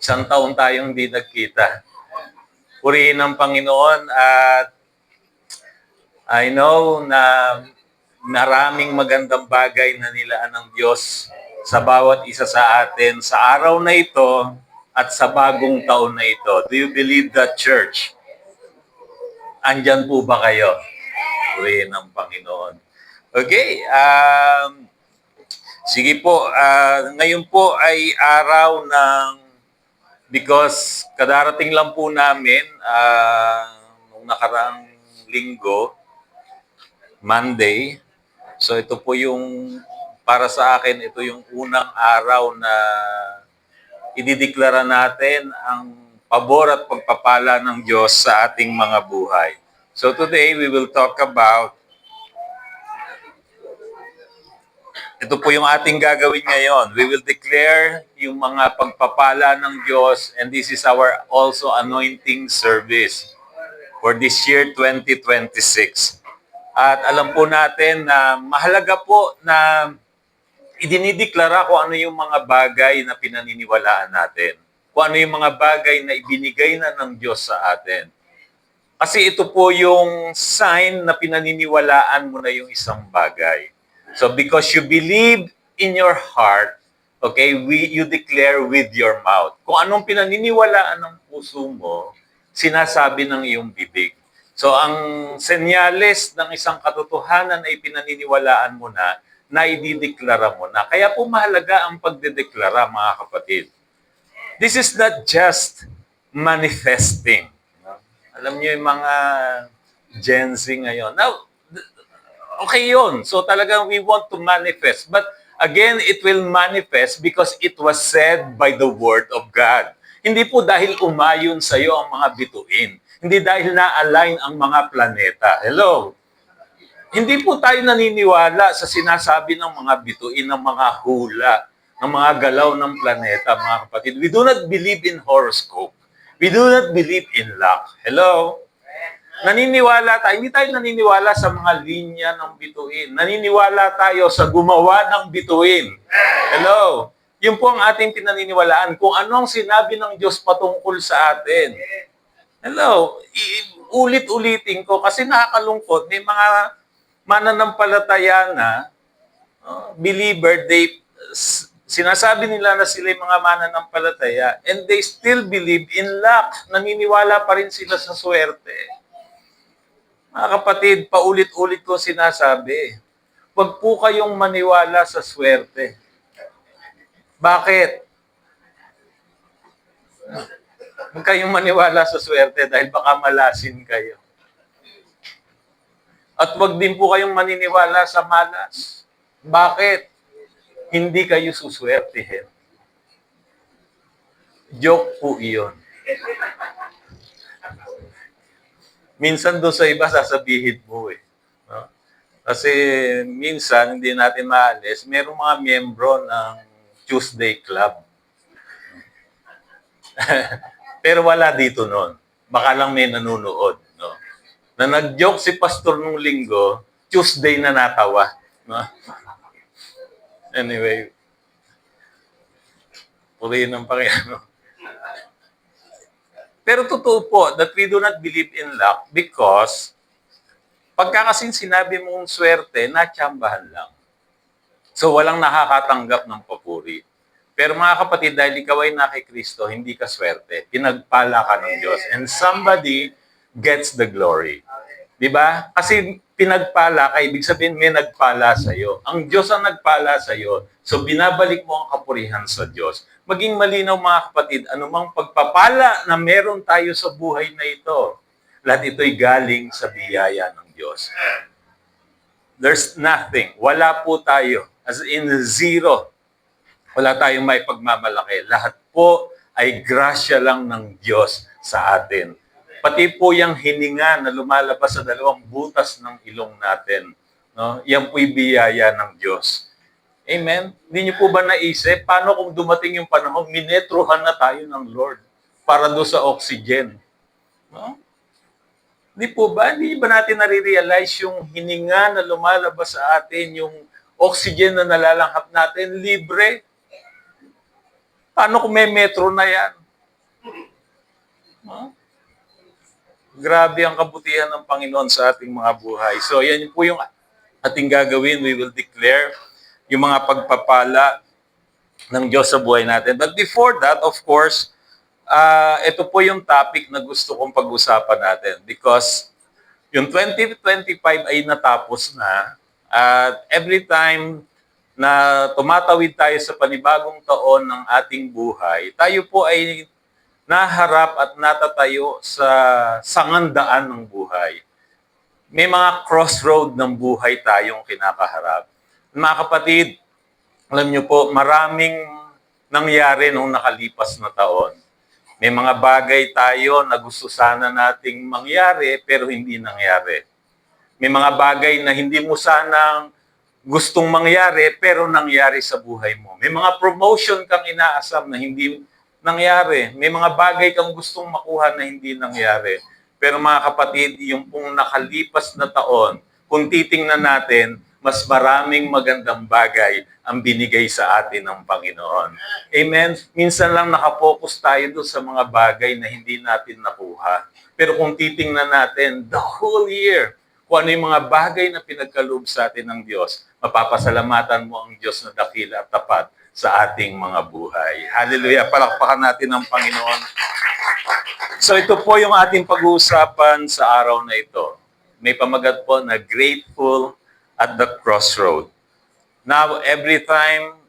Isang taon tayong hindi nagkita. Purihin ang Panginoon at I know na maraming magandang bagay na nilaan ng Diyos sa bawat isa sa atin sa araw na ito at sa bagong taon na ito. Do you believe that, church? Andyan po ba kayo? Purihin ang Panginoon. Okay, sige po, ngayon po ay araw ng, because kadarating lang po namin nung nakaraang linggo, Monday, so ito po yung, para sa akin, ito yung unang araw na idideklara natin ang pabor at pagpapala ng Diyos sa ating mga buhay. So today, we will talk about, ito po yung ating gagawin ngayon. We will declare yung mga pagpapala ng Diyos, and this is our also anointing service for this year 2026. At alam po natin na mahalaga po na idinideklara kung ano yung mga bagay na pinaniniwalaan natin. Kung ano yung mga bagay na ibinigay na ng Diyos sa atin. Kasi ito po yung sign na pinaniniwalaan mo na yung isang bagay. So because you believe in your heart, okay, you declare with your mouth. Kung anong pinaniniwalaan ng puso mo, sinasabi ng iyong bibig. So ang senyales ng isang katotohanan ay pinaniniwalaan mo na idideklara mo na. Kaya po mahalaga ang pagdedeklara, mga kapatid. This is not just manifesting. Alam niyo yung mga Gen Z ngayon. Now, okay yun. So talagang we want to manifest. But again, it will manifest because it was said by the Word of God. Hindi po dahil umayon sa iyo ang mga bituin. Hindi dahil na-align ang mga planeta. Hello? Hindi po tayo naniniwala sa sinasabi ng mga bituin, ng mga hula, ng mga galaw ng planeta, mga kapatid. We do not believe in horoscope. We do not believe in luck. Hello? Naniniwala tayo, hindi tayo naniniwala sa mga linya ng bituin. Naniniwala tayo sa gumawa ng bituin. Hello? Yun po ang ating pinaniniwalaan. Kung anong sinabi ng Diyos patungkol sa atin. Hello? Ulit-ulitin ko kasi nakakalungkot. May mga mananampalataya na believer, sinasabi nila na sila yung mga mananampalataya and they still believe in luck. Naniniwala pa rin sila sa swerte. Mga kapatid, paulit-ulit ko sinasabi, huwag po kayong maniwala sa swerte. Bakit? Huwag kayong maniwala sa swerte dahil baka malasin kayo. At huwag din po kayong maniniwala sa malas. Bakit? Hindi kayo suswertihin. Joke po iyon. Minsan doon sa iba sasabihin mo eh. No? Kasi minsan hindi natin maalis, merong mga miyembro ng Tuesday Club. Pero wala dito noon. Baka lang may nanonood. No? Na nag-joke si pastor nung linggo, Tuesday na natawa. No? Anyway, purihin ng Panginoon. Pero totoo po that we do not believe in luck because pagka kasing sinabi mong swerte, natsambahan lang. So walang nakakatanggap ng papuri. Pero mga kapatid, dahil ikaw ay nakikristo, hindi ka swerte. Pinagpala ka ng Diyos. And somebody gets the glory. Diba? Kasi pinagpala ka, ibig sabihin may nagpala sa iyo. Ang Diyos ang nagpala sa iyo. So binabalik mo ang kapurihan sa Diyos. Maging malinaw mga kapatid, anumang pagpapala na meron tayo sa buhay na ito, lahat ito'y galing sa biyaya ng Diyos. There's nothing. Wala po tayo. As in zero. Wala tayong may pagmamalaki. Lahat po ay grasya lang ng Diyos sa atin. Pati po yung hininga na lumalabas sa dalawang butas ng ilong natin. No? Yan po'y biyaya ng Diyos. Amen? Hindi niyo po ba naisip, paano kung dumating yung panahon, minetruhan na tayo ng Lord para doon sa oxygen? No? Hindi po ba? Hindi ba natin nare-realize yung hininga na lumalabas sa atin, yung oxygen na nalalanghap natin, libre? Paano kung may metro na yan? Huh? Grabe ang kabutihan ng Panginoon sa ating mga buhay. So yan po yung ating gagawin. We will declare yung mga pagpapala ng Diyos sa buhay natin. But before that, of course, ito po yung topic na gusto kong pag-usapan natin because yung 2025 ay natapos na at every time na tumatawid tayo sa panibagong taon ng ating buhay, tayo po ay naharap at natatayo sa sangandaan ng buhay. May mga crossroad ng buhay tayong kinakaharap. Mga kapatid, alam niyo po, maraming nangyari nung nakalipas na taon. May mga bagay tayo na gusto sana nating mangyari pero hindi nangyari. May mga bagay na hindi mo sanang gustong mangyari pero nangyari sa buhay mo. May mga promotion kang inaasam na hindi nangyari. May mga bagay kang gustong makuha na hindi nangyari. Pero mga kapatid, yung pong nakalipas na taon, kung titingnan natin, mas maraming magandang bagay ang binigay sa atin ng Panginoon. Amen? Minsan lang nakapokus tayo doon sa mga bagay na hindi natin nakuha. Pero kung titingnan natin, the whole year, kung ano yung mga bagay na pinagkaloob sa atin ng Diyos, mapapasalamatan mo ang Diyos na dakila at tapat sa ating mga buhay. Hallelujah! Palakpakan natin ang Panginoon. So ito po yung ating pag-uusapan sa araw na ito. May pamagat po na Grateful at the Crossroad. Now, every time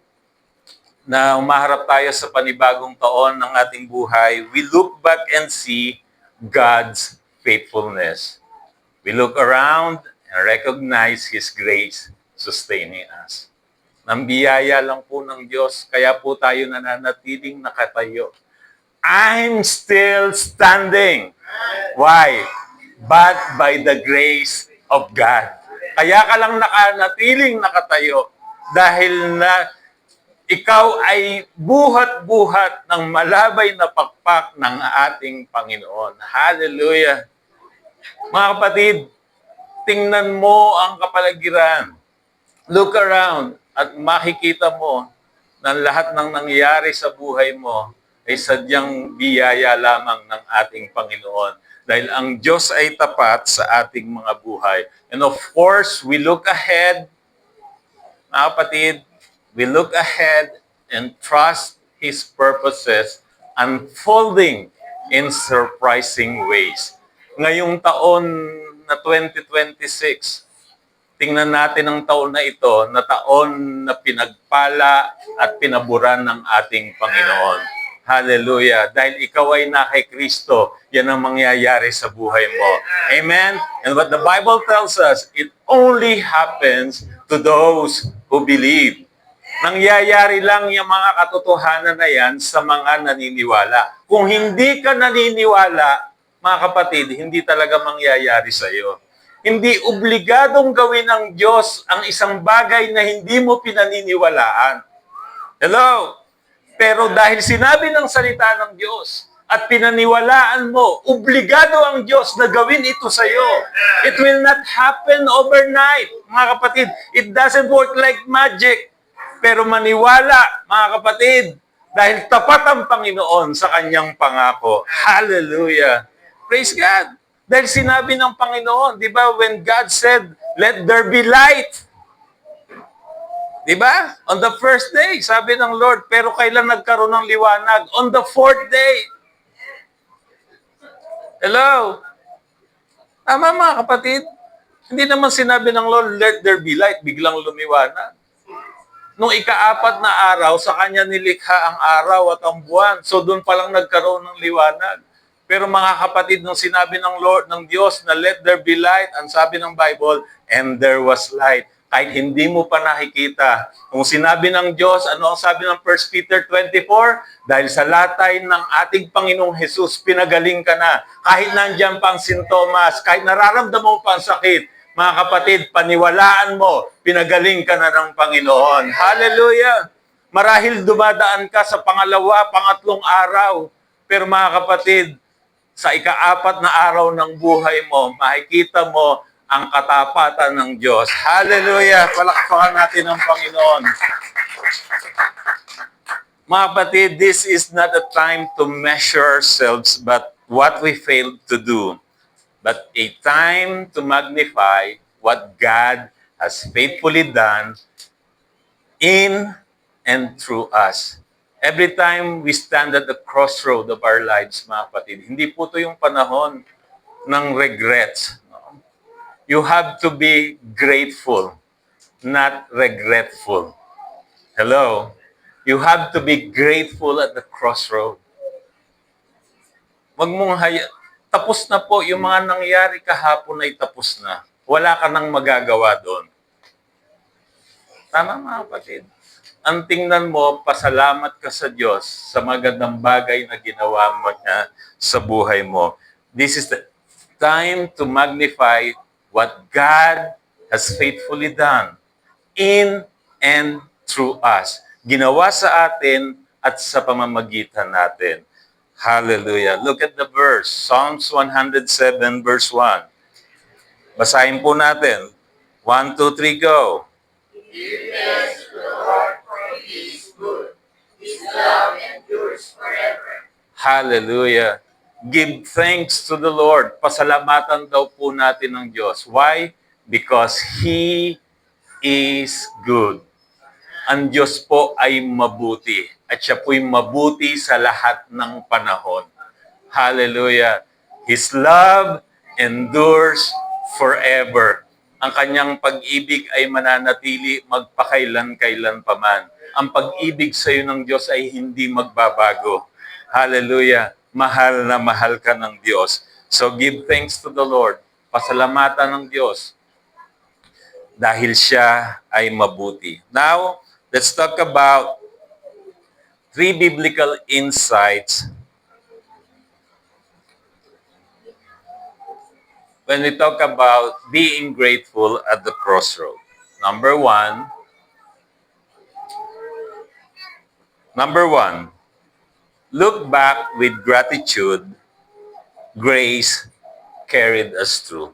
na umaharap tayo sa panibagong taon ng ating buhay, we look back and see God's faithfulness. We look around and recognize His grace sustaining us. Nang biyaya lang po ng Diyos, kaya po tayo nananatiling nakatayo. I'm still standing. Why? But by the grace of God. Kaya ka lang nakanatiling nakatayo dahil na ikaw ay buhat-buhat ng malabay na pakpak ng ating Panginoon. Hallelujah! Mga kapatid, tingnan mo ang kapaligiran. Look around at makikita mo na lahat ng nangyayari sa buhay mo ay sadyang biyaya lamang ng ating Panginoon. Dahil ang Diyos ay tapat sa ating mga buhay. And of course, we look ahead, mga kapatid, we look ahead and trust His purposes unfolding in surprising ways. Ngayong taon na 2026, tingnan natin ang taon na ito na taon na pinagpala at pinaburan ng ating Panginoon. Hallelujah. Dahil ikaw ay na kay Kristo, yan ang mangyayari sa buhay mo. Amen? And what the Bible tells us, it only happens to those who believe. Nangyayari lang yung mga katotohanan na yan sa mga naniniwala. Kung hindi ka naniniwala, mga kapatid, hindi talaga mangyayari sa iyo. Hindi obligadong gawin ng Diyos ang isang bagay na hindi mo pinaniniwalaan. Hello? Pero dahil sinabi ng salita ng Diyos at pinaniwalaan mo, obligado ang Diyos na gawin ito sa iyo. It will not happen overnight, mga kapatid. It doesn't work like magic. Pero maniwala, mga kapatid, dahil tapat ang Panginoon sa kanyang pangako. Hallelujah! Praise God! Dahil sinabi ng Panginoon, di ba, when God said, let there be light. Di ba? On the first day, sabi ng Lord, pero kailan nagkaroon ng liwanag? On the fourth day. Hello? Tama mga kapatid? Hindi naman sinabi ng Lord, let there be light, biglang lumiwanag. Nung ika-4 na araw, sa kanya nilikha ang araw at ang buwan. So doon pa lang nagkaroon ng liwanag. Pero mga kapatid, nung sinabi ng Lord, ng Diyos na let there be light, ang sabi ng Bible, and there was light. Kahit hindi mo pa nakikita. Kung sinabi ng Diyos, ano ang sabi ng 1 Peter 24? Dahil sa latay ng ating Panginoong Jesus, pinagaling ka na. Kahit nandiyan pang sintomas, kahit nararamdaman mo pang sakit, mga kapatid, paniwalaan mo, pinagaling ka na ng Panginoon. Hallelujah! Marahil dumadaan ka sa pangalawa, pangatlong araw. Pero mga kapatid, sa ika-4 na araw ng buhay mo, makikita mo ang katapatan ng Diyos. Hallelujah! Palakpakan natin ang Panginoon. Mga kapatid, this is not a time to measure ourselves, but what we failed to do, but a time to magnify what God has faithfully done in and through us. Every time we stand at the crossroad of our lives, mga kapatid, hindi po ito yung panahon ng regrets. You have to be grateful, not regretful. Hello? You have to be grateful at the crossroad. Wag mong tapos na po yung mga nangyari kahapon ay tapos na. Wala ka nang magagawa doon. Tama mga kapatid. Ang tingnan mo, pasalamat ka sa Diyos sa magandang bagay na ginawa mo niya sa buhay mo. This is the time to magnify what God has faithfully done in and through us. Ginawa sa atin at sa pamamagitan natin. Hallelujah. Look at the verse. Psalms 107 verse 1. Basahin po natin. 1, 2, 3, go. Give thanks to the Lord, for He is good. His love endures forever. Hallelujah. Give thanks to the Lord. Pasalamatan daw po natin ng Diyos. Why? Because He is good. Ang Diyos po ay mabuti. At siya po'y mabuti sa lahat ng panahon. Hallelujah. His love endures forever. Ang kanyang pag-ibig ay mananatili magpakailan-kailan pa man. Ang pag-ibig sa iyo ng Diyos ay hindi magbabago. Hallelujah. Mahal na mahal ka ng Diyos. So give thanks to the Lord. Pasalamatan ng Diyos dahil siya ay mabuti. Now, let's talk about 3 biblical insights when we talk about being grateful at the crossroad. Number one, look back with gratitude. Grace carried us through.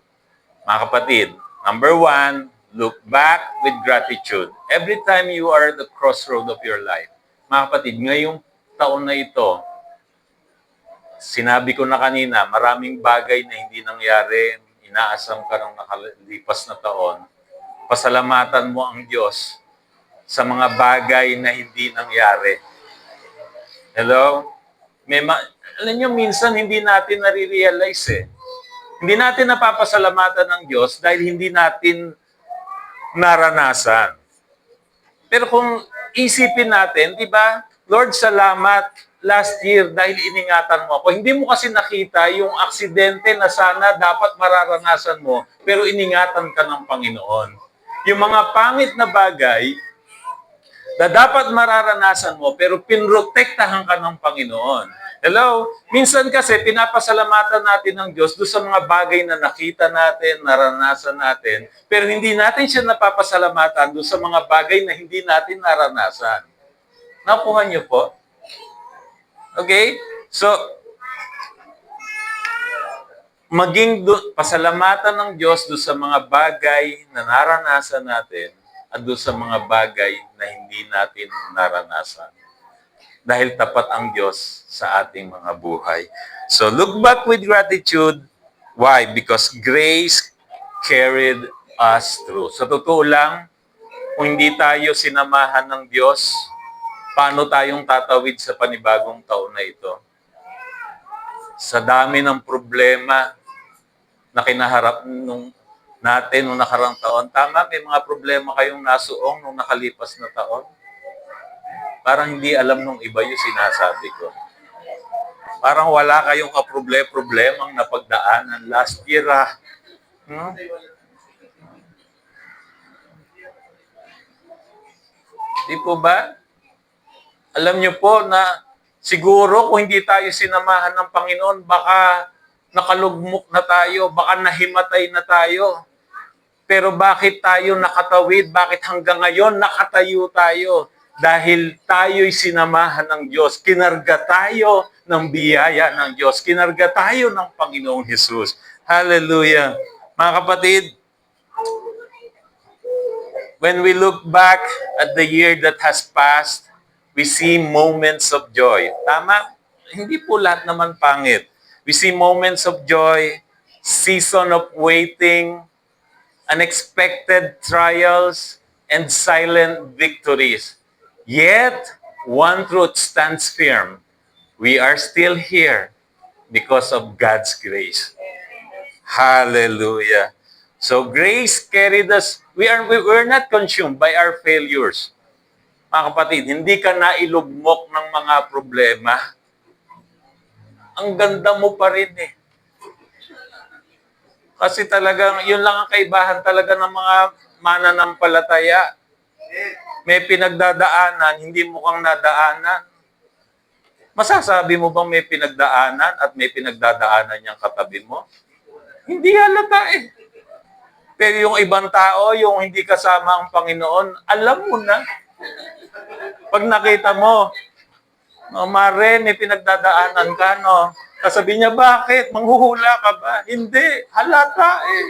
Mga kapatid, number 1, look back with gratitude. Every time you are at the crossroad of your life, mga kapatid, ngayong taon na ito, sinabi ko na kanina, maraming bagay na hindi nangyari, inaasam ka ng nakalipas na taon. Pasalamatan mo ang Diyos sa mga bagay na hindi nangyari. Hello? Alam nyo, minsan hindi natin nare-realize eh. Hindi natin napapasalamatan ng Diyos dahil hindi natin naranasan. Pero kung isipin natin, di ba, Lord, salamat last year dahil iningatan mo ako. Hindi mo kasi nakita yung aksidente na sana dapat mararanasan mo, pero iningatan ka ng Panginoon. Yung mga pangit na bagay na dapat mararanasan mo, pero pinrotektahan ka ng Panginoon. Hello? Minsan kasi, pinapasalamatan natin ng Diyos doon sa mga bagay na nakita natin, naranasan natin, pero hindi natin siya napapasalamatan doon sa mga bagay na hindi natin naranasan. Nakuha niyo po? Okay? So, pasalamatan ng Diyos doon sa mga bagay na naranasan natin at doon sa mga bagay na hindi natin naranasan. Dahil tapat ang Diyos sa ating mga buhay. So look back with gratitude. Why? Because grace carried us through. Sa totoo lang, kung hindi tayo sinamahan ng Diyos, paano tayong tatawid sa panibagong taon na ito? Sa dami ng problema na kinaharap natin nung nakarang taon. Tama, may mga problema kayong nasuong nung nakalipas na taon. Parang hindi alam nung iba yung sinasabi ko. Parang wala kayong kaproblem-problemang napagdaanan last year, Hmm? Di po ba? Alam niyo po na siguro kung hindi tayo sinamahan ng Panginoon, baka nakalugmok na tayo, baka nahimatay na tayo. Pero bakit tayo nakatawid? Bakit hanggang ngayon nakatayo tayo? Dahil tayo'y sinamahan ng Diyos. Kinarga tayo ng biyaya ng Diyos. Kinarga tayo ng Panginoong Hesus. Hallelujah. Mga kapatid, when we look back at the year that has passed, we see moments of joy. Tama? Hindi po lahat naman pangit. We see moments of joy, season of waiting, unexpected trials, and silent victories. Yet, one truth stands firm. We are still here because of God's grace. Hallelujah. So grace carried us. We're not consumed by our failures. Mga kapatid, hindi ka nailugmok ng mga problema. Ang ganda mo pa rin eh. Kasi talagang, yun lang ang kaibahan talaga ng mga mananampalataya. May pinagdadaanan, hindi mo kang nadaanan. Masasabi mo bang may pinagdaanan at may pinagdadaanan niyang katabi mo? Hindi halata eh. Pero yung ibang tao, yung hindi kasama ang Panginoon, alam mo na. Pag nakita mo, no, Mare, may pinagdadaanan ka, no? Kasabi niya, bakit? Manghuhula ka ba? Hindi. Halata eh.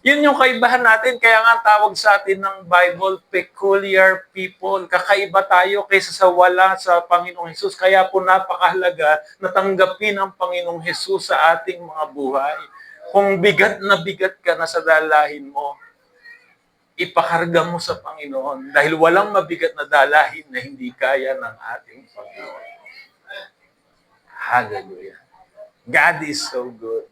Yun yung kaibahan natin. Kaya nga tawag sa atin ng Bible, peculiar people. Kakaiba tayo kaysa sa wala sa Panginoong Hesus. Kaya po napakahalaga na tanggapin ang Panginoong Hesus sa ating mga buhay. Kung bigat na bigat ka na sa dalahin mo, ipakarga mo sa Panginoon. Dahil walang mabigat na dalahin na hindi kaya ng ating Panginoon. Hallelujah. God is so good.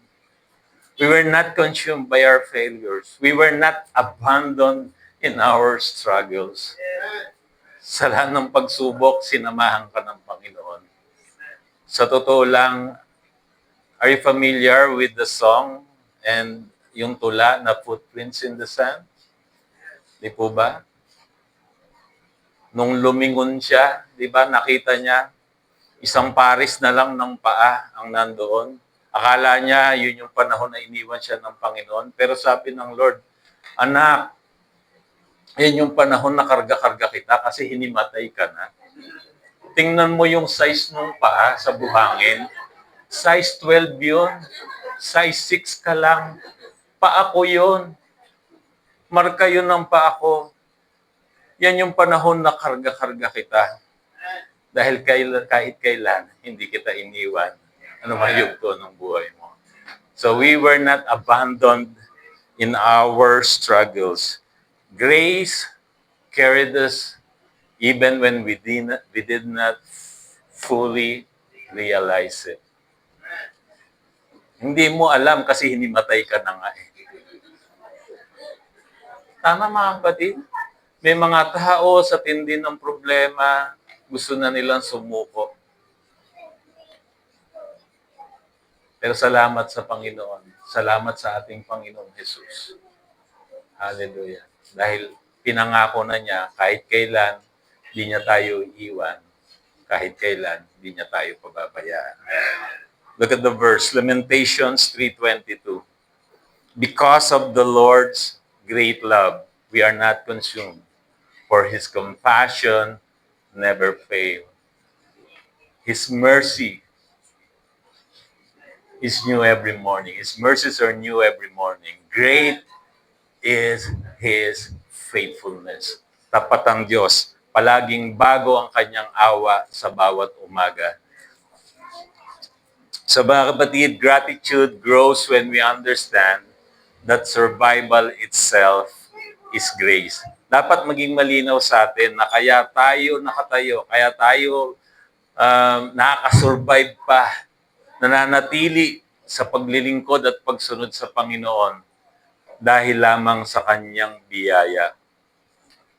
We were not consumed by our failures. We were not abandoned in our struggles. Sa lahat ng pagsubok, sinamahan ka ng Panginoon. Sa totoo lang, are you familiar with the song and yung tula na Footprints in the Sand? Di po ba? Nung lumingon siya, di ba, nakita niya, isang paris na lang ng paa ang nandoon. Akala niya, yun yung panahon na iniwan siya ng Panginoon. Pero sabi ng Lord, anak, yun yung panahon na karga-karga kita kasi hinimatay ka na. Tingnan mo yung size ng paa sa buhangin. Size 12 yun. Size 6 ka lang. Paa ko yun. Marka yun ng paa ko. Yan yung panahon na karga-karga kita. Dahil kahit kailan, hindi kita iniwan. Ano man yugto ng buhay mo. So we were not abandoned in our struggles. Grace carried us even when we did not fully realize it. Hindi mo alam kasi hinimatay ka na nga eh. Tama mga kapatid? May mga tao sa tindi ng problema, gusto na nilang sumuko. Pero salamat sa Panginoon. Salamat sa ating Panginoong Jesus. Hallelujah. Dahil pinangako na niya, kahit kailan, di niya tayo iiwan. Kahit kailan, di niya tayo pababayaan. Look at the verse, Lamentations 3:22. Because of the Lord's great love, we are not consumed, for His compassion never fail. His mercy is new every morning. His mercies are new every morning. Great is His faithfulness. Tapat ang Diyos. Palaging bago ang kanyang awa sa bawat umaga. Sa mga kapatid, gratitude grows when we understand that survival itself is grace. Dapat maging malinaw sa atin na kaya tayo nakatayo, kaya tayo nakakasurvive pa, nananatili sa paglilingkod at pagsunod sa Panginoon dahil lamang sa Kanyang biyaya.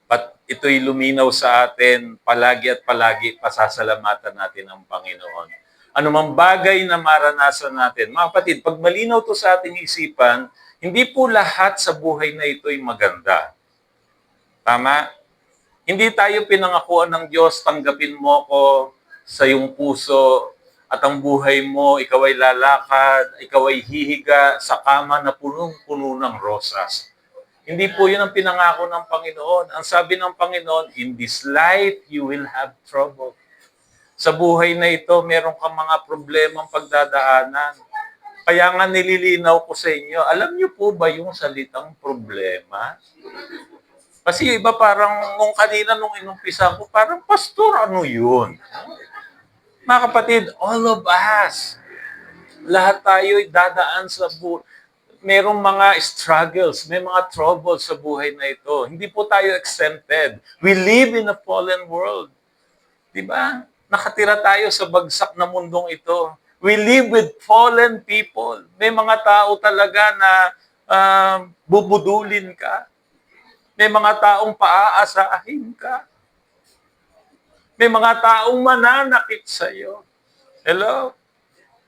At ito'y luminaw sa atin, palagi at palagi pasasalamatan natin ang Panginoon. Anumang bagay na maranasan natin. Mga kapatid, pag malinaw to sa ating isipan, hindi po lahat sa buhay na ito'y maganda. Tama? Hindi tayo pinangakuan ng Diyos, tanggapin mo ko sa iyong puso at ang buhay mo, ikaw ay lalakad, ikaw ay hihiga sa kama na punong-puno ng rosas. Hindi po yun ang pinangako ng Panginoon. Ang sabi ng Panginoon, in this life, you will have trouble. Sa buhay na ito, meron kang mga problemang pagdadaanan. Kaya nga nililinaw ko sa inyo, alam niyo po ba yung salitang problema? Kasi iba parang, nung kanina, nung inumpisa ko, parang, pastor, ano yun? Mga kapatid, all of us, lahat tayo'y dadaan sa merong mga struggles, may mga troubles sa buhay na ito. Hindi po tayo exempted. We live in a fallen world. Di ba? Nakatira tayo sa bagsak na mundong ito. We live with fallen people. May mga tao talaga na bubudulin ka. May mga taong paaasahin ka. May mga taong mananakit sa'yo. Hello?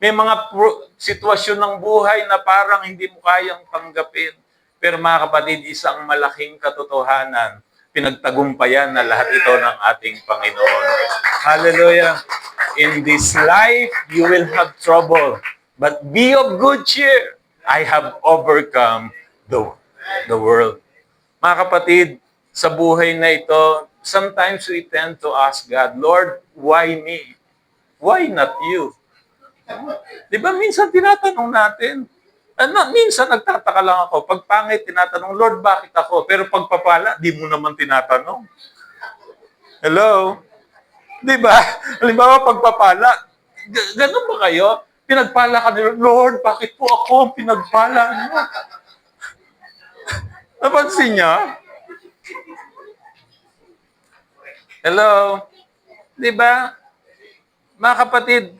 May mga sitwasyon ng buhay na parang hindi mo kayang tanggapin. Pero mga kapatid, isang malaking katotohanan, pinagtagumpayan na lahat ito ng ating Panginoon. Hallelujah! In this life, you will have trouble. But be of good cheer. I have overcome the world. Mga kapatid, sa buhay na ito, sometimes we tend to ask God, Lord, why me? Why not you? Di ba minsan tinatanong natin, minsan nagtataka lang ako, pag pangit tinatanong, Lord, bakit ako? Pero pag papala, di mo naman tinatanong. Hello? Di ba? Halimbawa, pagpapala, ganun ba kayo? Pinagpala ka nila, Lord, bakit po ako ang pinagpala niyo? Napansin niya? Hello? Di ba? Mga kapatid,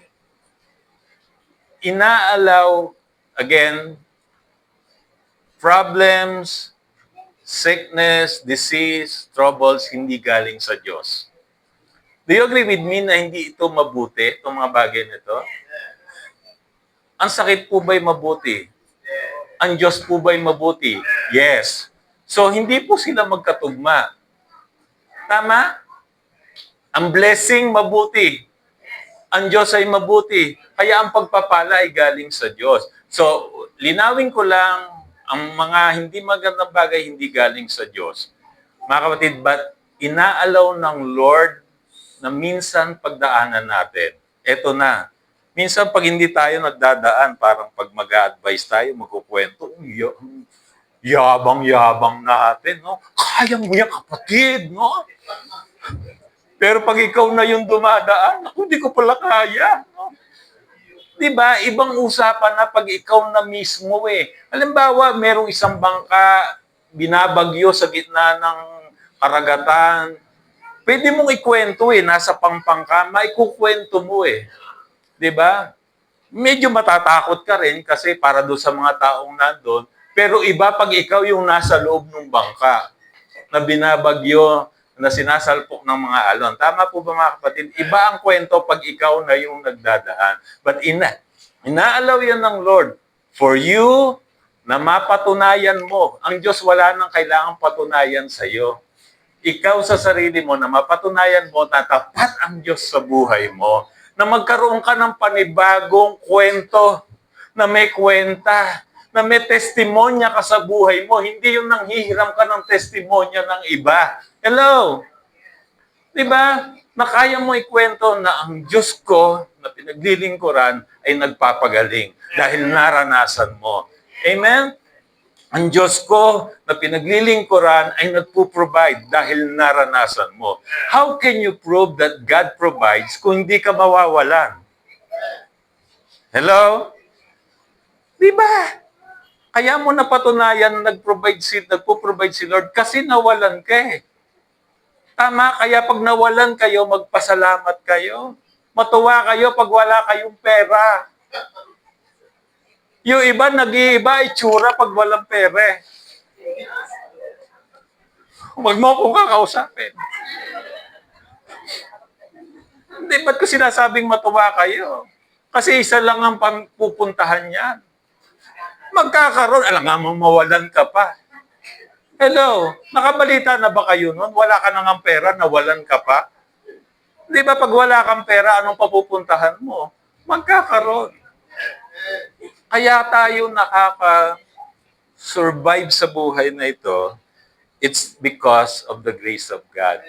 inaalaw, again, problems, sickness, disease, troubles, hindi galing sa Diyos. Do you agree with me na hindi ito mabuti, itong mga bagay nito? Ang sakit po ba'y mabuti? Ang Diyos po ba'y mabuti? Yes. So, hindi po sila magkatugma. Tama? Ang blessing, mabuti. Ang Diyos ay mabuti. Kaya ang pagpapala ay galing sa Diyos. So, linawin ko lang, ang mga hindi magandang bagay hindi galing sa Diyos. Mga kapatid, but inaalaw ng Lord na minsan pagdaanan natin. Eto na. Minsan pag hindi tayo nagdadaan, parang pag mag-a-advise tayo, magkukwento, yabang-yabang natin, no? Kaya mo yan, kapatid, no? Pero pag ikaw na yung dumadaan, ako, hindi ko pala kaya. No? Diba? Ibang usapan na pag ikaw na mismo eh. Halimbawa, merong isang bangka, binabagyo sa gitna ng karagatan. Pwede mong ikwento eh, nasa pangpang ka, maikukwento mo eh. Diba? Medyo matatakot ka rin kasi para doon sa mga taong nandun. Pero iba pag ikaw yung nasa loob ng bangka na binabagyo, na sinasalpok ng mga alon. Tama po ba mga kapatid? Iba ang kwento pag ikaw na yung nagdadaan. But inaalaw yan ng Lord for you na mapatunayan mo. Ang Diyos wala nang kailangang patunayan sa iyo. Ikaw sa sarili mo na mapatunayan mo na tapat ang Diyos sa buhay mo. Na magkaroon ka ng panibagong kwento na may kwenta, na may testimonya ka sa buhay mo. Hindi yung nanghihiram ka ng testimonya ng iba. Hello? Diba? Na kaya mo ikwento na ang Diyos ko na pinaglilingkuran ay nagpapagaling dahil naranasan mo. Amen? Ang Diyos ko na pinaglilingkuran ay nagpo-provide dahil naranasan mo. How can you prove that God provides kung hindi ka mawawalan? Hello? Diba? Kaya mo napatunayan nagpo-provide si Lord kasi nawalan ka eh. Tama, kaya pag nawalan kayo, magpasalamat kayo. Matuwa kayo pag wala kayong pera. Yung iba, nag-iiba, itsura pag walang pera. Huwag mo akong kakausapin. Hindi, ba't ko sinasabing matuwa kayo? Kasi isa lang ang pupuntahan niyan. Magkakaroon, alam nga mo, mawalan ka pa. Hello, nakabalita na ba kayo noon? Wala ka nang pera, nawalan ka pa? Di ba pag wala kang pera, anong papupuntahan mo? Magkakaroon. Kaya tayo nakaka-survive sa buhay na ito, it's because of the grace of God.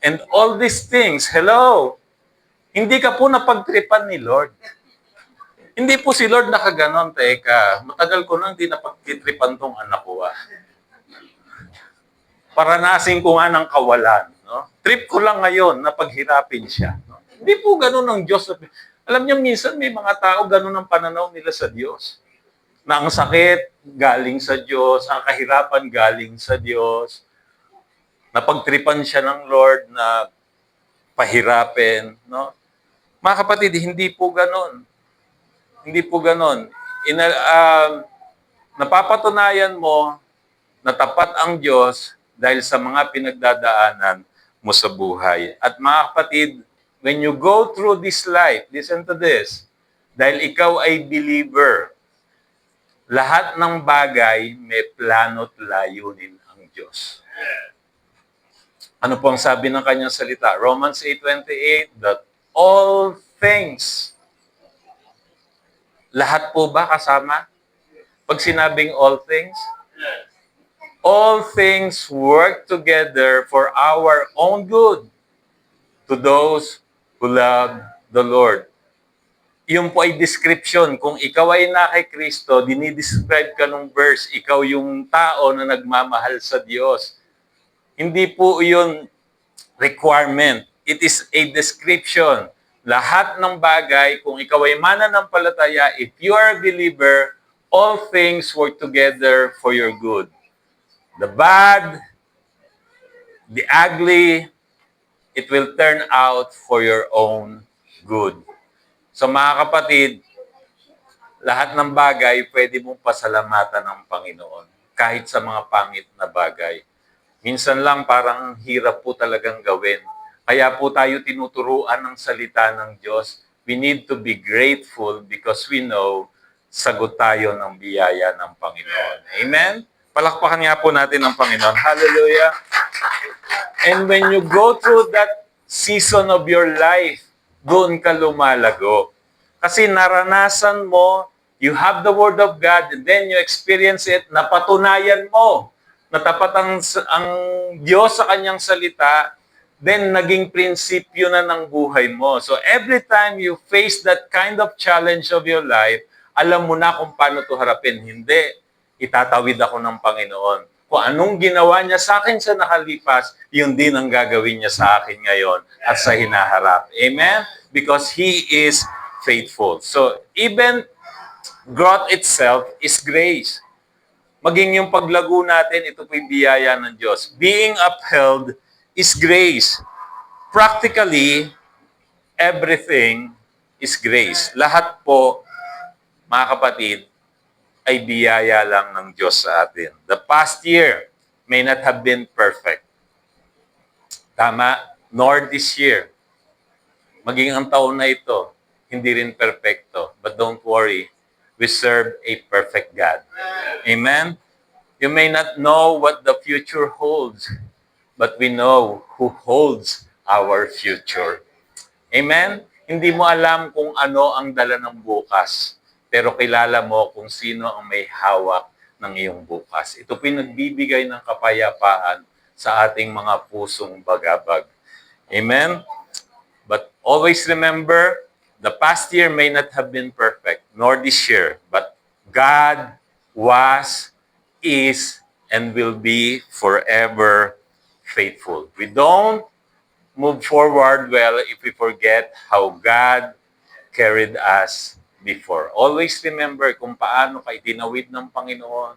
And all these things, hello, hindi ka po napagtripan ni Lord. Hindi po si Lord nakaganon, teka, matagal ko nang hindi napagtripan tong anak ko Paranasin ko nga ng kawalan. No? Trip ko lang ngayon na paghirapin siya. No? Hindi po ganun ang Diyos. Alam niyo, minsan may mga tao ganun ang pananaw nila sa Diyos. Na ang sakit galing sa Diyos, ang kahirapan galing sa Diyos. Napagtripan siya ng Lord na pahirapin, no? Mga kapatid, hindi po ganon. Hindi po ganon. Napapatunayan mo na tapat ang Diyos dahil sa mga pinagdadaanan mo sa buhay. At mga kapatid, when you go through this life, listen to this, dahil ikaw ay believer, lahat ng bagay may plano't layunin ang Diyos. Ano po ang sabi ng kanyang salita? Romans 8:28, that all things, lahat po ba kasama? Pag sinabing all things work together for our own good to those who love the Lord. Yung po ay description. Kung ikaw ay na kay Kristo, dinidescribe ka nung verse, ikaw yung tao na nagmamahal sa Diyos. Hindi po yun requirement. It is a description. Lahat ng bagay, kung ikaw ay mananampalataya, if you are a believer, all things work together for your good. The bad, the ugly, it will turn out for your own good. So mga kapatid, lahat ng bagay pwede mong pasalamatan ng Panginoon. Kahit sa mga pangit na bagay. Minsan lang parang hirap po talagang gawin. Kaya po tayo tinuturuan ng salita ng Diyos. We need to be grateful because we know sagot tayo ng biyaya ng Panginoon. Amen? Palakpakan nga po natin ng Panginoon. Hallelujah! And when you go through that season of your life, doon ka lumalago. Kasi naranasan mo, you have the Word of God, and then you experience it, napatunayan mo na tapat ang Diyos sa kanyang salita, then naging prinsipyo na ng buhay mo. So every time you face that kind of challenge of your life, alam mo na kung paano to harapin. Hindi, itatawid ako ng Panginoon. Kung anong ginawa niya sa akin sa nakalipas, yun din ang gagawin niya sa akin ngayon at sa hinaharap. Amen? Because He is faithful. So, even growth itself is grace. Maging yung paglago natin, ito po'y biyaya ng Diyos. Being upheld is grace. Practically, everything is grace. Lahat po, mga kapatid, ay biyaya lang ng Diyos sa atin. The past year may not have been perfect. Tama? Nor this year. Maging ang taon na ito, hindi rin perfecto. But don't worry, we serve a perfect God. Amen? You may not know what the future holds, but we know who holds our future. Amen? Hindi mo alam kung ano ang dala ng bukas, pero kilala mo kung sino ang may hawak ng iyong bukas. Ito pinagbibigay ng kapayapaan sa ating mga pusong bagabag. Amen? But always remember, the past year may not have been perfect, nor this year, but God was, is, and will be forever faithful. We don't move forward well if we forget how God carried us before. Always remember kung paano ka itinawid ng Panginoon,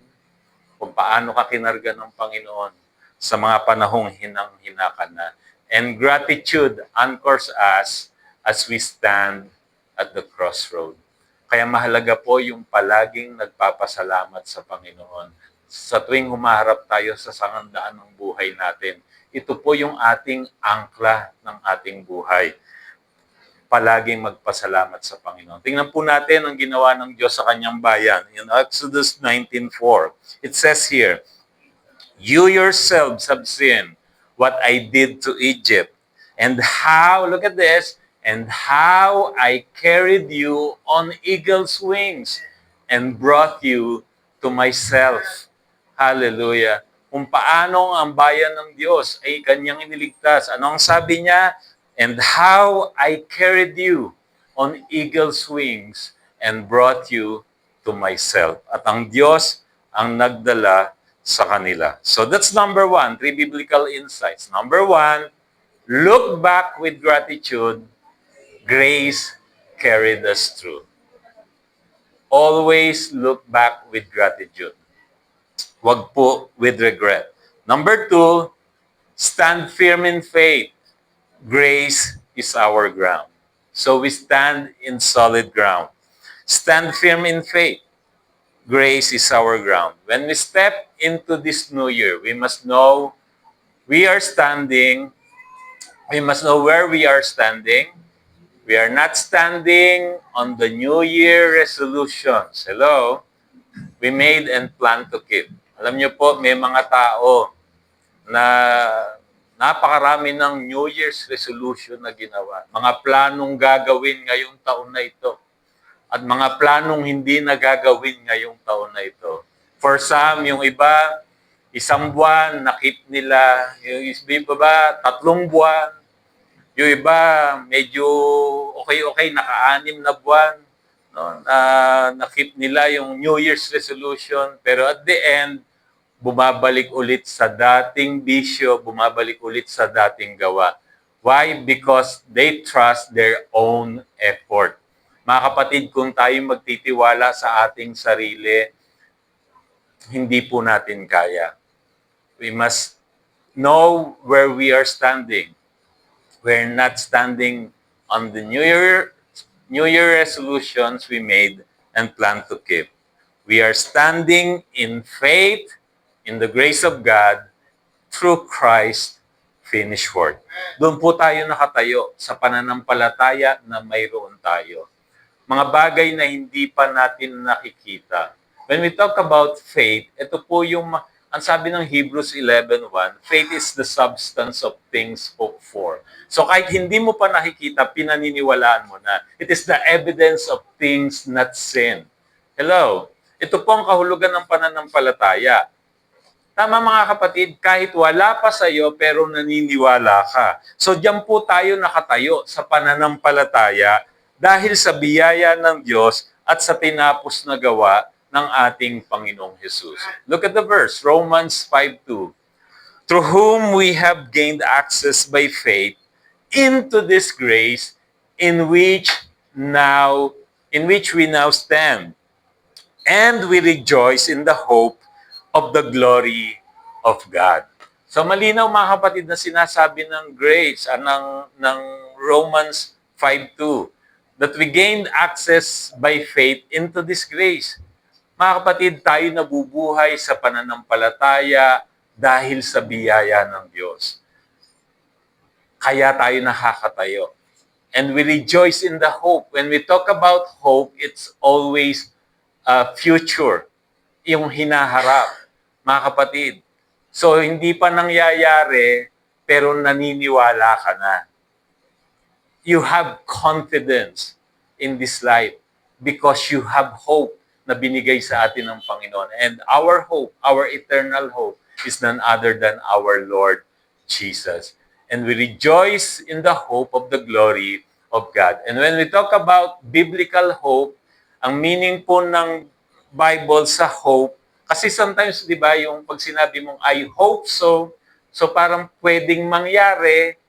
kung paano ka kinarga ng Panginoon sa mga panahong hinang-hina ka na. And gratitude anchors us as we stand at the crossroad. Kaya mahalaga po yung palaging nagpapasalamat sa Panginoon. Sa tuwing humaharap tayo sa sangandaan ng buhay natin, ito po yung ating angkla ng ating buhay. Palaging magpasalamat sa Panginoon. Tingnan po natin ang ginawa ng Diyos sa kanyang bayan. In Exodus 19:4, it says here, "You yourselves have seen what I did to Egypt, and how," look at this, "and how I carried you on eagle's wings and brought you to myself." Hallelujah. Kung paano ang bayan ng Diyos ay kanyang iniligtas. Ano ang sabi niya? "And how I carried you on eagle's wings and brought you to myself." At ang Diyos ang nagdala sa kanila. So that's number one, 3 biblical insights. Number one, look back with gratitude Grace carried us through. Always look back with gratitude. Wag po with regret. Number 2, stand firm in faith. Grace is our ground. So we stand in solid ground. Stand firm in faith. Grace is our ground. When we step into this new year, we must know we are standing. We must know where we are standing. We are not standing on the New Year resolutions. Hello? We made and plan to keep. Alam niyo po, may mga tao na napakarami ng New Year's resolution na ginawa. Mga planong gagawin ngayong taon na ito. At mga planong hindi na gagawin ngayong taon na ito. For some, yung iba, 1 buwan, nakip nila. Yung iba ba, 3 buwan. Yung iba, medyo okay, naka-6 na buwan. No? Nakip nila yung New Year's resolution. Pero at the end, bumabalik ulit sa dating bisyo, bumabalik ulit sa dating gawa. Why? Because they trust their own effort. Mga kapatid, kung tayo magtitiwala sa ating sarili, hindi po natin kaya. We must know where we are standing. We're not standing on the New Year resolutions we made and plan to keep. We are standing in faith, in the grace of God, through Christ finished work. Doon po tayo nakatayo sa pananampalataya na mayroon tayo. Mga bagay na hindi pa natin nakikita. When we talk about faith, ito po yung, ang sabi ng Hebrews 11:1, faith is the substance of things hoped for. So kahit hindi mo pa nakikita, pinaniniwalaan mo na. It is the evidence of things not seen. Hello? Ito po ang kahulugan ng pananampalataya. Tama mga kapatid, kahit wala pa sa iyo pero naniniwala ka. So diyan po tayo nakatayo sa pananampalataya dahil sa biyaya ng Diyos at sa tinapos na gawa ng ating Panginoong Hesus. Look at the verse, Romans 5:2. Through whom we have gained access by faith into this grace in which we now stand. And we rejoice in the hope of the glory of God. So malinaw mga kapatid na sinasabi ng grace, ng Romans 5:2, that we gained access by faith into this grace. Mga kapatid, tayo nabubuhay sa pananampalataya dahil sa biyaya ng Diyos. Kaya tayo nakakatayo. And we rejoice in the hope. When we talk about hope, it's always future, yung hinaharap, mga kapatid. So, hindi pa nangyayari, pero naniniwala ka na. You have confidence in this life because you have hope na binigay sa atin ng Panginoon. And our hope, our eternal hope, is none other than our Lord Jesus. And we rejoice in the hope of the glory of God. And when we talk about biblical hope, ang meaning po ng Bible sa hope, kasi sometimes, di ba, yung pag sinabi mong, I hope so, so parang pwedeng mangyari,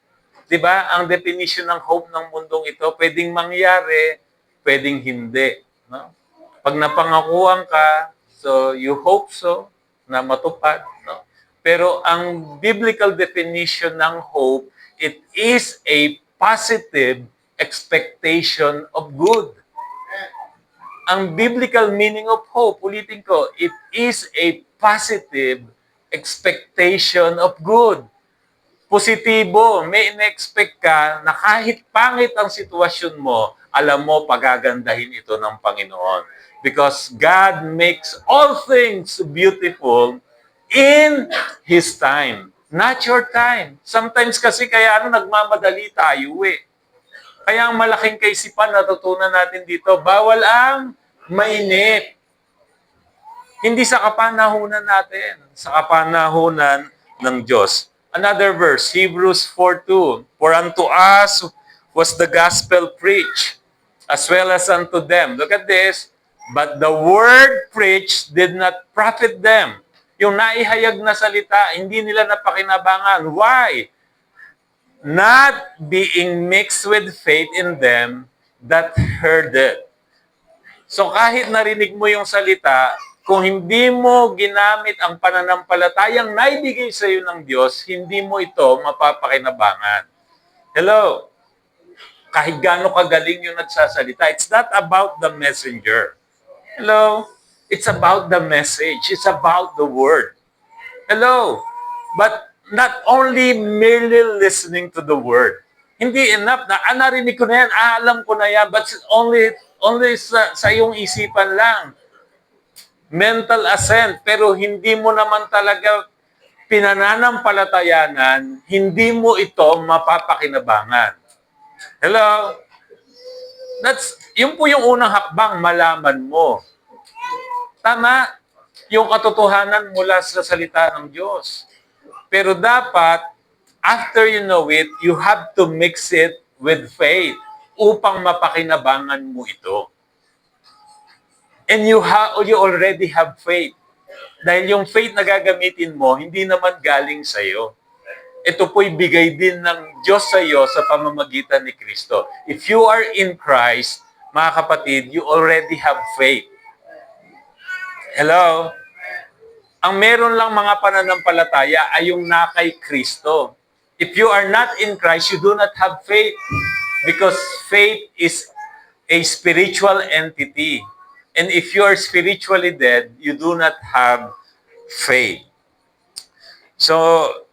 di ba, ang definition ng hope ng mundong ito, pwedeng mangyari, pwedeng hindi. No? Pag napangakuan ka, so you hope so, na matupad. No? Pero ang biblical definition ng hope, it is a positive expectation of good. Ang biblical meaning of hope, ulitin ko, it is a positive expectation of good. Positibo, may in-expect ka na kahit pangit ang sitwasyon mo, alam mo, pagagandahin ito ng Panginoon. Because God makes all things beautiful in His time. Not your time. Sometimes kasi kaya nagmamadali tayo eh. Kaya ang malaking kaisipan natutunan natin dito, bawal ang mainip. Hindi sa kapanahunan natin, sa kapanahunan ng Diyos. Another verse, Hebrews 4:2. For unto us was the gospel preached, as well as unto them. Look at this. But the word preached did not profit them. Yung naihayag na salita, hindi nila napakinabangan. Why? not being mixed with faith in them that heard it. So kahit narinig mo yung salita, kung hindi mo ginamit ang pananampalatayang naibigay sa iyo ng Diyos, hindi mo ito mapapakinabangan. Hello? Kahit gaano kagaling yung nagsasalita, it's not about the messenger. Hello? It's about the message. It's about the word. Hello? But not only merely listening to the word. Hindi enough na, narinig ko na yan, alam ko na yan, but only sa iyong isipan lang. Mental assent, pero hindi mo naman talaga pinananampalatayanan, hindi mo ito mapapakinabangan. Hello? Yun po yung unang hakbang, malaman mo. Tama, yung katotohanan mula sa salita ng Diyos. Pero dapat, after you know it, you have to mix it with faith upang mapakinabangan mo ito. And you already have faith. Dahil yung faith na gagamitin mo, hindi naman galing sa iyo. Ito po'y bigay din ng Diyos sa iyo sa pamamagitan ni Kristo. If you are in Christ, mga kapatid, you already have faith. Hello? Ang meron lang mga pananampalataya ay yung na kay Kristo. If you are not in Christ, you do not have faith. Because faith is a spiritual entity. And if you are spiritually dead, you do not have faith. So,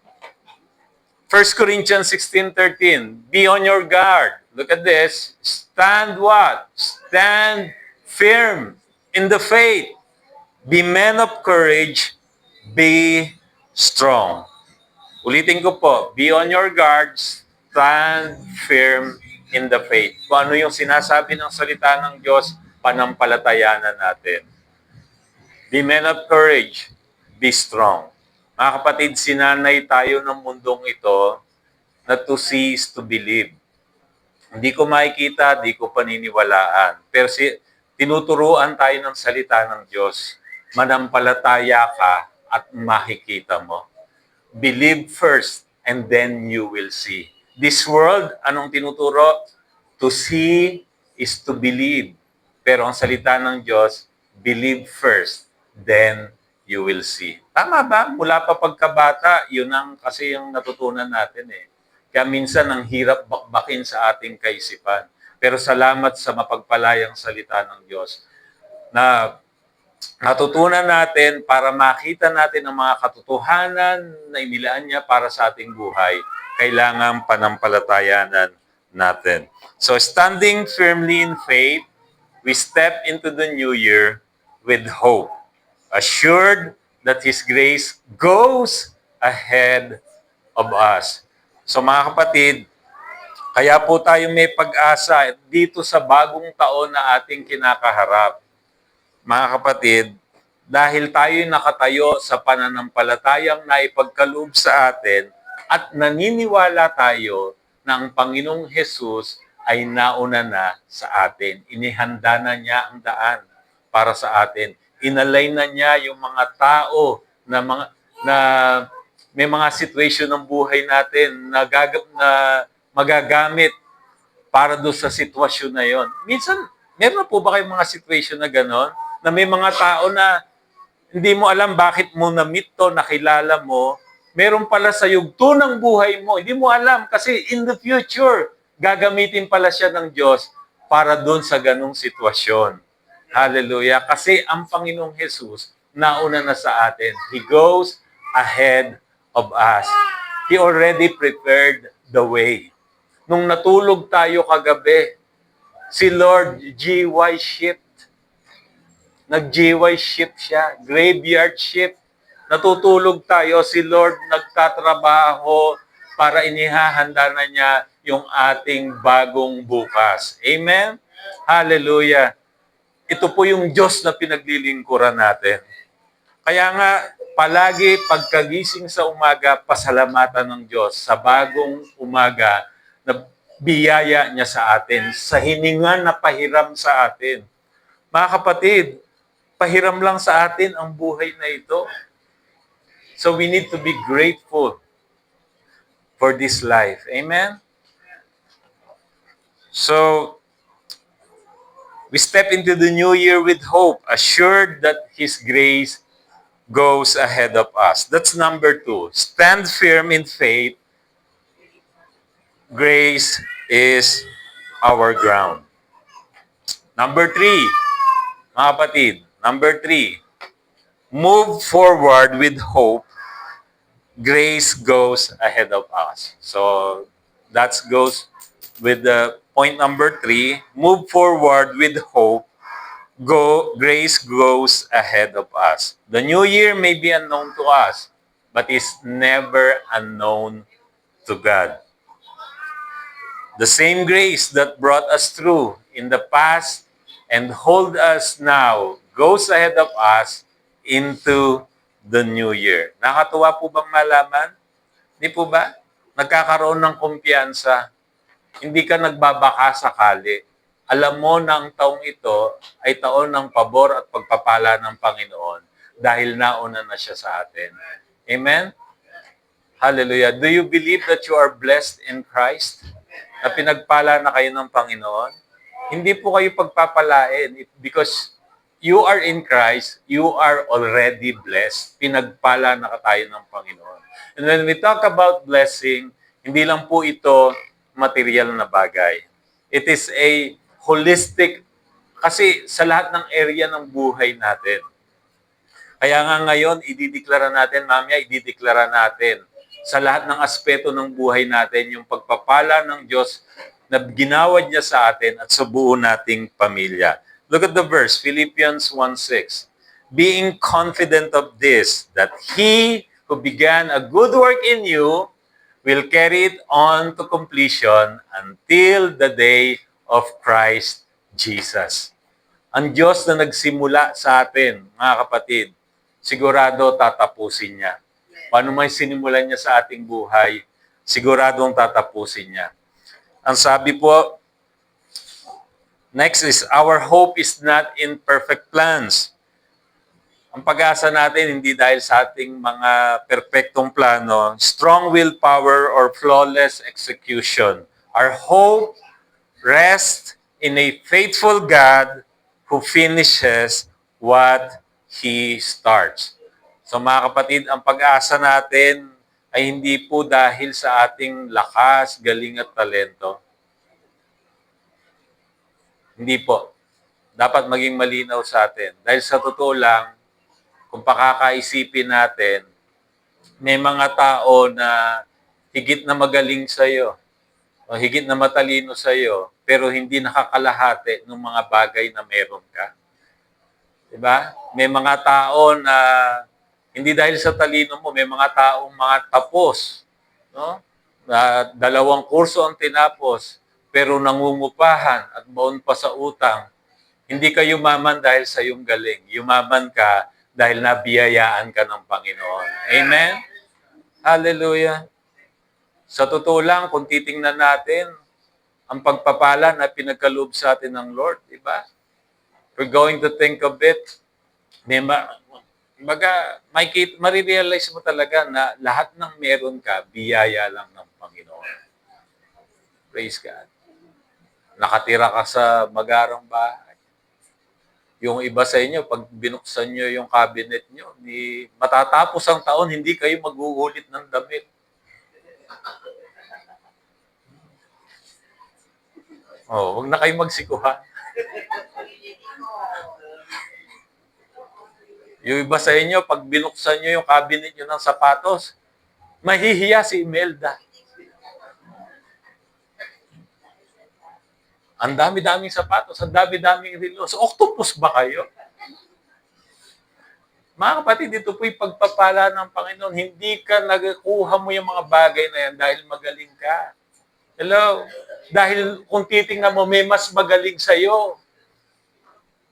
1 Corinthians 16:13, be on your guard. Look at this. Stand what? Stand firm in the faith. Be men of courage. Be strong. Ulitin ko po, be on your guard. Stand firm in the faith. Kung ano yung sinasabi ng salita ng Diyos, panampalatayanan natin. Be men of courage. Be strong. Mga kapatid, sinanay tayo ng mundong ito na to see is to believe. Hindi ko makikita, hindi ko paniniwalaan. Pero tinuturuan tayo ng salita ng Diyos. Manampalataya ka at makikita mo. Believe first and then you will see. This world, anong tinuturo? To see is to believe. Pero ang salita ng Diyos, believe first, then you will see. Tama ba? Mula pa pagkabata, yun ang kasi yung natutunan natin eh. Kaya minsan ang hirap bakbakin sa ating kaisipan. Pero salamat sa mapagpalayang salita ng Diyos na natutunan natin para makita natin ang mga katotohanan na inilaan niya para sa ating buhay. Kailangan panampalatayanan natin. So standing firmly in faith, we step into the new year with hope, assured that His grace goes ahead of us. So mga kapatid, kaya po tayo may pag-asa dito sa bagong taon na ating kinakaharap. Mga kapatid, dahil tayo nakatayo sa pananampalatayang naipagkaloob sa atin at naniniwala tayo na ang Panginoong Hesus ay nauna na sa atin. Inihanda na niya ang daan para sa atin. Inalay na niya yung mga tao na may mga situation ng buhay natin na magagamit para doon sa sitwasyon na yon. Minsan, meron po ba kayong mga situation na gano'n? Na may mga tao na hindi mo alam bakit mo na-meet to, nakilala mo, meron pala sa yugto ng buhay mo. Hindi mo alam kasi in the future, gagamitin pala siya ng Diyos para doon sa ganong sitwasyon. Hallelujah. Kasi ang Panginoong Jesus, nauna na sa atin. He goes ahead of us. He already prepared the way. Nung natulog tayo kagabi, si Lord GY shift. Nag-GY shift siya. Graveyard shift. Natutulog tayo, si Lord nagtatrabaho para inihahanda na niya yung ating bagong bukas. Amen? Hallelujah. Ito po yung Diyos na pinaglilingkuran natin. Kaya nga, palagi pagkagising sa umaga, pasalamatan ng Diyos sa bagong umaga na biyaya niya sa atin, sa hininga na pahiram sa atin. Mga kapatid, pahiram lang sa atin ang buhay na ito. So we need to be grateful. for this life. Amen? So, we step into the new year with hope, assured that His grace goes ahead of us. That's number 2. Stand firm in faith. Grace is our ground. Number 3, mga kapatid. Number 3, move forward with hope. Grace goes ahead of us. So, that goes with the point number 3. Move forward with hope. Grace goes ahead of us. The new year may be unknown to us, but is never unknown to God. The same grace that brought us through in the past and hold us now goes ahead of us into the new year. Nakatuwa po bang malaman? Di po ba? Nagkakaroon ng kumpiyansa. Hindi ka nagbabaka sakali. Alam mo na ang taong ito ay taon ng pabor at pagpapala ng Panginoon dahil nauna na siya sa atin. Amen? Hallelujah. Do you believe that you are blessed in Christ? Na pinagpala na kayo ng Panginoon? Hindi po kayo pagpapalain because you are in Christ, you are already blessed. Pinagpala na tayo ng Panginoon. And when we talk about blessing, hindi lang po ito material na bagay. It is a holistic, kasi sa lahat ng area ng buhay natin. Kaya nga ngayon, idideklara natin, mamaya idideklara natin, sa lahat ng aspeto ng buhay natin, yung pagpapala ng Diyos na ginawad niya sa atin at sa buo nating pamilya. Look at the verse, Philippians 1:6. Being confident of this, that He who began a good work in you will carry it on to completion until the day of Christ Jesus. Ang Diyos na nagsimula sa atin, mga kapatid, sigurado tatapusin niya. Paano may sinimulan niya sa ating buhay, siguradong tatapusin niya. Ang sabi po, next is, our hope is not in perfect plans. Ang pag-asa natin hindi dahil sa ating mga perpektong plano, strong willpower or flawless execution. Our hope rests in a faithful God who finishes what He starts. So mga kapatid, ang pag-asa natin ay hindi po dahil sa ating lakas, galing at talento. Hindi po. Dapat maging malinaw sa atin. Dahil sa totoo lang, kung pakakaisipin natin, may mga tao na higit na magaling sa iyo, o higit na matalino sa iyo, pero hindi nakakalahati ng mga bagay na meron ka. Diba? May mga tao na hindi dahil sa talino mo, may mga taong mga tapos, no? Na 2 kurso ang tinapos, pero nangungupahan at baon pa sa utang. Hindi ka yumaman dahil sa iyong galing. Yumaman ka dahil nabiyayaan ka ng Panginoon. Amen? Hallelujah. Sa totoo lang, kung titingnan natin, ang pagpapala na pinagkaloob sa atin ng Lord, diba? We're going to think of it. Marirealize mo talaga na lahat ng meron ka, biyaya lang ng Panginoon. Praise God. Nakatira ka sa magarang bahay. Yung iba sa inyo, pag binuksan nyo yung cabinet nyo, matatapos ang taon, hindi kayo mag-uulit ng damit. Oh, wag na kayo magsikuhan. Yung iba sa inyo, pag binuksan nyo yung cabinet nyo ng sapatos, mahihiya si Imelda. Ang dami-daming sapatos, ang dami-daming relo. So, octopus ba kayo? Mga kapatid, ito po'y pagpapala ng Panginoon. Hindi ka nagkuha mo yung mga bagay na yan dahil magaling ka. Hello? Dahil kung titingnan mo, may mas magaling sa'yo.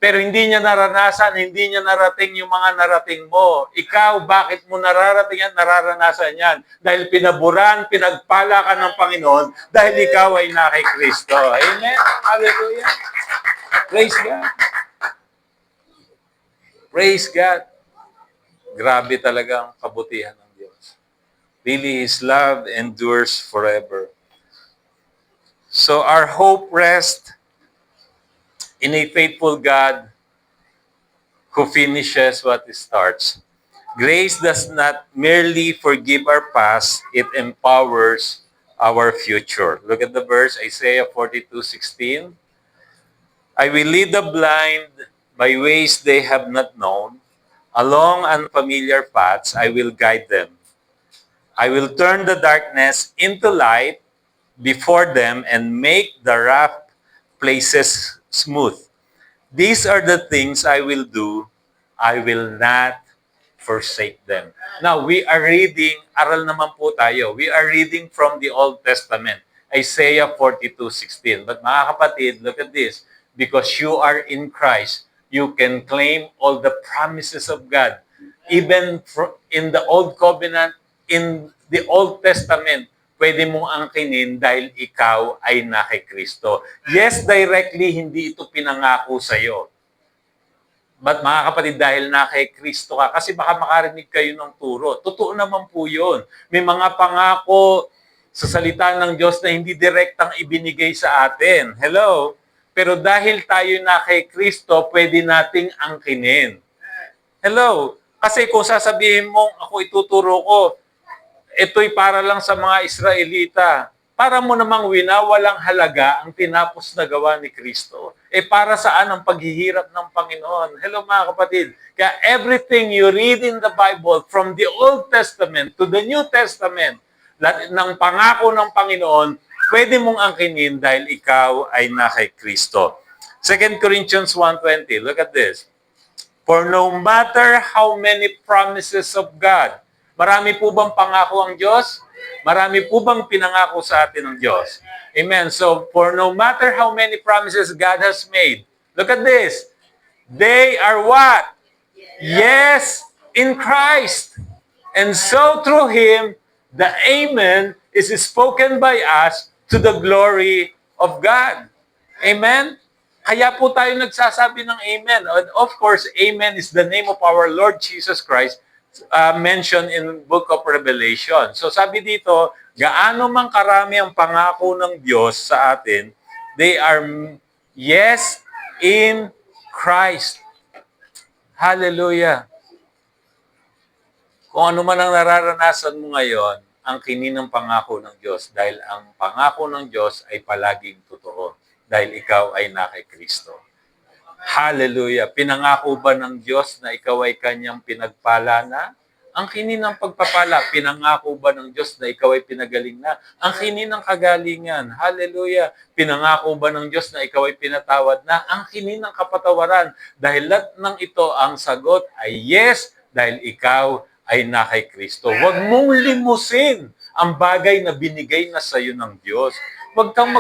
Pero hindi niya naranasan, hindi niya narating yung mga narating mo. Ikaw, bakit mo nararating yan, nararanasan yan? Dahil pinaburan, pinagpala ka ng Panginoon, dahil ikaw ay na kay Kristo. Amen? Hallelujah. Praise God. Praise God. Grabe talaga ang kabutihan ng Diyos. Really, His love endures forever. So our hope rests in a faithful God who finishes what He starts. Grace does not merely forgive our past, it empowers our future. Look at the verse, Isaiah 42:16. I will lead the blind by ways they have not known. Along unfamiliar paths, I will guide them. I will turn the darkness into light before them and make the rough places smooth. These are the things I will do. I will not forsake them. Now, we are reading, aral naman po tayo, we are reading from the Old Testament, Isaiah 42:16. But mga kapatid, look at this. Because you are in Christ, you can claim all the promises of God. Even in the Old Covenant, in the Old Testament, pwede mong angkinin dahil ikaw ay na kay Kristo. Yes, directly, hindi ito pinangako sa'yo. But mga kapatid, dahil na kay Kristo ka, kasi baka makarinig kayo ng turo. Totoo naman po yun. May mga pangako sa salita ng Diyos na hindi direktang ibinigay sa atin. Hello? Pero dahil tayo na kay Kristo, pwede nating angkinin. Hello? Kasi kung sasabihin mong ako ituturo ko, ito'y para lang sa mga Israelita. Para mo namang winawalang halaga ang tinapos na gawa ni Kristo. Para saan ang paghihirap ng Panginoon? Hello mga kapatid. Kaya everything you read in the Bible, from the Old Testament to the New Testament, lahat ng pangako ng Panginoon, pwede mong angkinin dahil ikaw ay na kay Kristo. 2 Corinthians 1:20, look at this. For no matter how many promises of God, marami po bang pangako ang Diyos? Marami po bang pinangako sa atin ng Diyos? Amen. So, for no matter how many promises God has made, look at this. They are what? Yes, in Christ. And so through Him, the Amen is spoken by us to the glory of God. Amen? Kaya po tayo nagsasabi ng Amen. And of course, Amen is the name of our Lord Jesus Christ mentioned in Book of Revelation. So sabi dito, gaano man karami ang pangako ng Diyos sa atin, they are yes in Christ. Hallelujah. Kung ano man ang nararanasan mo ngayon, ang kininang pangako ng Diyos dahil ang pangako ng Diyos ay palaging totoo dahil ikaw ay na kay Kristo. Hallelujah. Pinangako ba ng Diyos na ikaw ay kanyang pinagpala na? Ang kininang pagpapala, pinangako ba ng Diyos na ikaw ay pinagaling na? Ang kininang kagalingan. Hallelujah. Pinangako ba ng Diyos na ikaw ay pinatawad na? Ang kininang kapatawaran. Dahil lahat ng ito, ang sagot ay yes, dahil ikaw ay na kay Kristo. Huwag mong limusin ang bagay na binigay na sa iyo ng Diyos. Huwag kang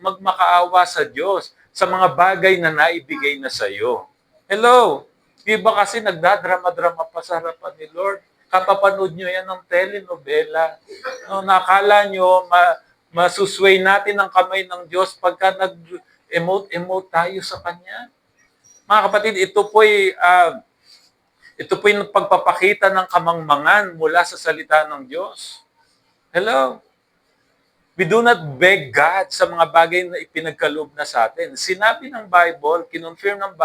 magmakaawa sa Diyos sa mga bagay na naibigay na sa iyo. Hello? Iba kasi nagdadrama-drama pa sa harapan ni Lord. Kapapanood nyo yan ng telenovela. No, nakala nyo, masusway natin ang kamay ng Diyos pagka nag-emote tayo sa Kanya. Mga kapatid, ito po'y pagpapakita ng kamangmangan mula sa salita ng Diyos. Hello? We do not beg God sa mga bagay na ipinagkaloob na sa atin. Sinabi ng Bible, kinonfirm ng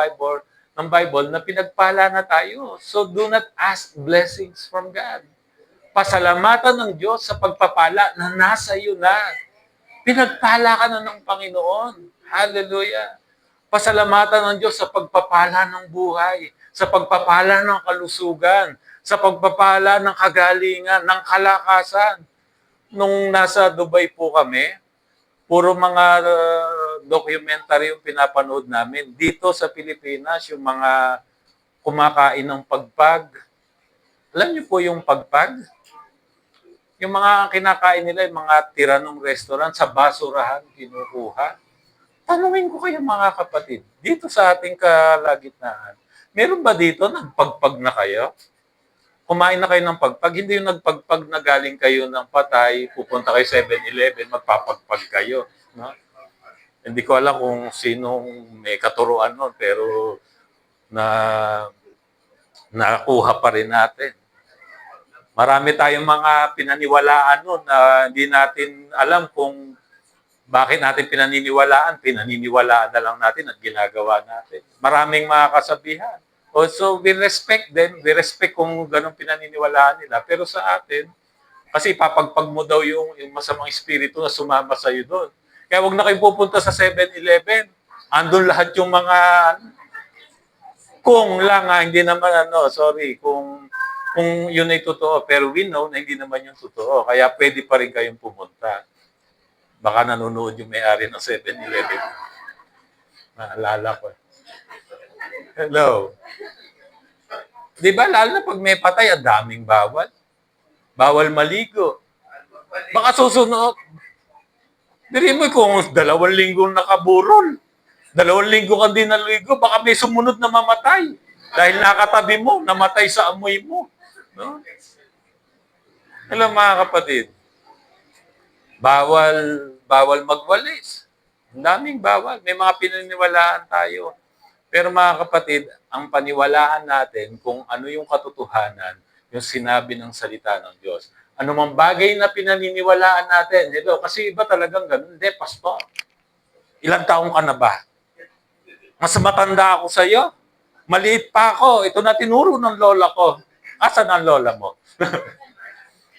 Bible na pinagpala na tayo. So do not ask blessings from God. Pasalamatan ng Diyos sa pagpapala na nasa iyo na. Pinagpala ka na ng Panginoon. Hallelujah. Pasalamatan ng Diyos sa pagpapala ng buhay, sa pagpapala ng kalusugan, sa pagpapala ng kagalingan, ng kalakasan. Nung nasa Dubai po kami, puro mga documentary yung pinapanood namin. Dito sa Pilipinas, yung mga kumakain ng pagpag. Alam niyo po yung pagpag? Yung mga kinakain nila, yung mga tira ng restaurant, sa basurahan, kinukuha. Tanungin ko kayo mga kapatid, dito sa ating kalagitnaan, meron ba dito nagpagpag na kayo? Kumain na kayo ng pagpag, hindi yung nagpagpag na galing kayo ng patay, pupunta kayo 7-Eleven, magpapagpag kayo. No? Hindi ko alam kung sinong may katuruan nun, pero nakuha pa rin natin. Marami tayong mga pinaniwalaan nun na hindi natin alam kung bakit natin pinaniniwalaan na lang natin at ginagawa natin. Maraming mga kasabihan. Also, we respect them. We respect kung ganong pinaniniwalaan nila. Pero sa atin, kasi papagpag mo daw yung masamang espiritu na sumama sa'yo doon. Kaya wag na kayo pupunta sa 7-Eleven. Andun lahat yung mga kung lang hindi naman sorry, kung yun ay totoo. Pero we know na hindi naman yung totoo. Kaya pwede pa rin kayong pumunta. Baka nanonood yung may-ari ng 7-Eleven. Naalala ko. Hello. Di ba, lalo na pag may patay, ang daming bawal. Bawal maligo. Baka susunod. Diri mo kung 2 linggong nakaburol. 2 linggo kang di naligo, baka may sumunod na mamatay. Dahil nakatabi mo, namatay sa amoy mo. No? Hello mga kapatid. Bawal magwalis. Ang daming bawal. May mga pinaniwalaan tayo. Pero mga kapatid, ang paniwalaan natin kung ano yung katotohanan, yung sinabi ng salita ng Diyos. Ano mang bagay na pinaniniwalaan natin. Hello, kasi iba talagang ganun. Hindi, pastor. Ilang taong ka na ba? Mas matanda ako sa iyo. Maliit pa ako. Ito na tinuro ng lola ko. Asan ang lola mo?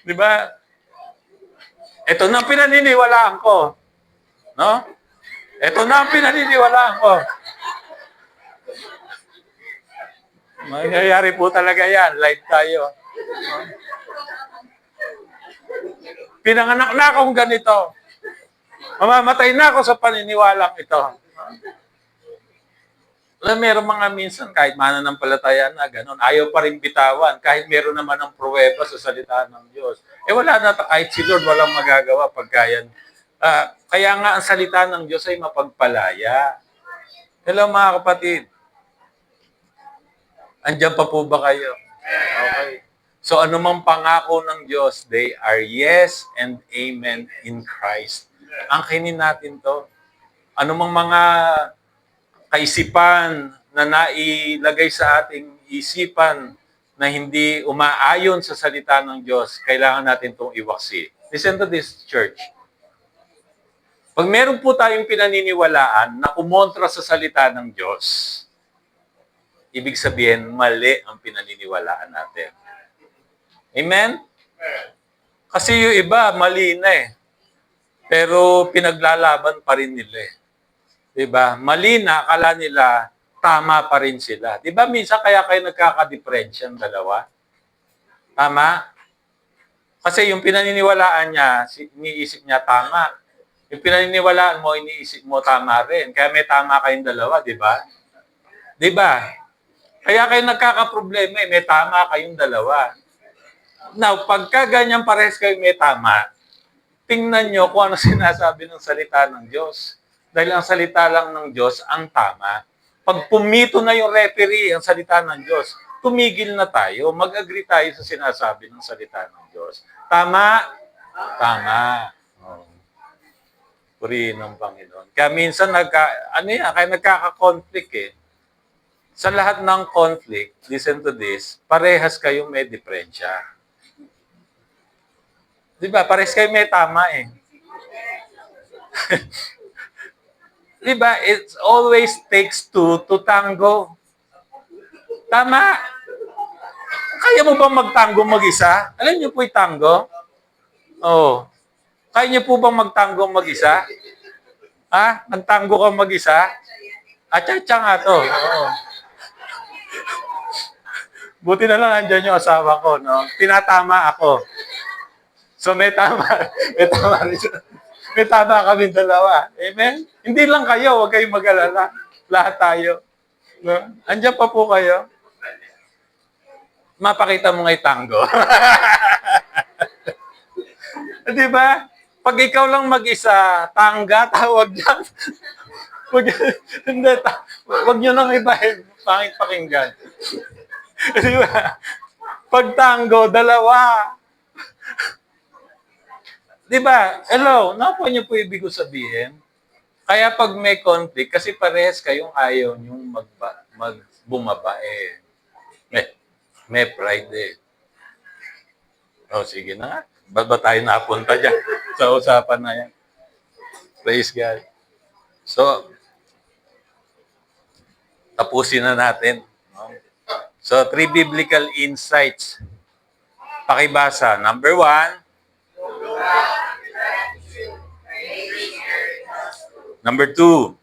Di ba? Ito na ang pinaniniwalaan ko. No? Ito na ang pinaniniwalaan ko. Mangyayari po talaga yan. Live tayo. No? Pinanganak na akong ganito. Mamamatay na ako sa paniniwalang ito. Alam, meron mga minsan, kahit mananampalataya na, ganun, ayaw pa rin bitawan, kahit meron naman ng pruweba sa salita ng Diyos. Wala na, kahit si Lord, walang magagawa pagka yan. Kaya nga, ang salita ng Diyos ay mapagpalaya. Hello, mga kapatid. Andiyan pa po ba kayo? Okay. So, anumang pangako ng Diyos, they are yes and amen in Christ. Angkinin natin to. Anumang mga kaisipan na nailagay sa ating isipan na hindi umaayon sa salita ng Diyos, kailangan natin itong iwaksi. Listen to this, church. Pag meron po tayong pinaniniwalaan na kumontra sa salita ng Diyos, ibig sabihin, mali ang pinaniniwalaan natin. Amen? Kasi yung iba, mali na eh. Pero pinaglalaban pa rin nila eh. Diba? Mali na, akala nila, tama pa rin sila. Diba minsan kaya kayo nagkaka-differential dalawa? Tama? Kasi yung pinaniniwalaan niya, iniisip niya tama. Yung pinaniniwalaan mo, iniisip mo tama rin. Kaya may tama kayong dalawa, di ba? Di ba? Kaya kayo nagkaka-problema eh, may tama kayong dalawa. Now, pagka ganyan pares kayo may tama, tingnan nyo kung ano sinasabi ng salita ng Diyos. Dahil ang salita lang ng Diyos ang tama. Pag pumito na yung referee, ang salita ng Diyos, tumigil na tayo. Mag-agree tayo sa sinasabi ng salita ng Diyos. Tama? Tama. Oh. Purihin ng Panginoon. Kaya minsan, kaya nagkaka-conflict eh. Sa lahat ng conflict, listen to this, parehas kayong may diferensya. Diba? Parehas kayo may tama eh. Diba? It always takes two to tango. Tama? Kaya mo bang magtango mag-isa? Alam niyo po yung tango? Oo. Kaya niyo po bang magtango mag-isa? Ha? Nagtango ka mag-isa? Atsa-tsa nga to. Oo. Buti na lang andyan yung asawa ko, no? Tinatama ako. So may tama. May tama rin siya. May tama kami dalawa. Amen? Hindi lang kayo, huwag kayong mag-alala. Lahat tayo. No? Andiyan pa po kayo. Mapakita mo nga'y tango. Di ba? Pag ikaw lang mag-isa, tangga, tawag yan. Huwag nyo nang ibahin. Pangit pakinggan. Di ba? Pag tango, dalawa. Di ba? Hello, napo niyo po ibig ko sabihin? Kaya pag may conflict, kasi parehas kayong ayaw niyong bumaba eh. May pride eh. Oh, sige na nga. Ba't ba tayo napunta dyan sa usapan na yan? Praise God. So, tapusin na natin. No? So, 3 biblical insights. Pakibasa. Number 1. Number 2.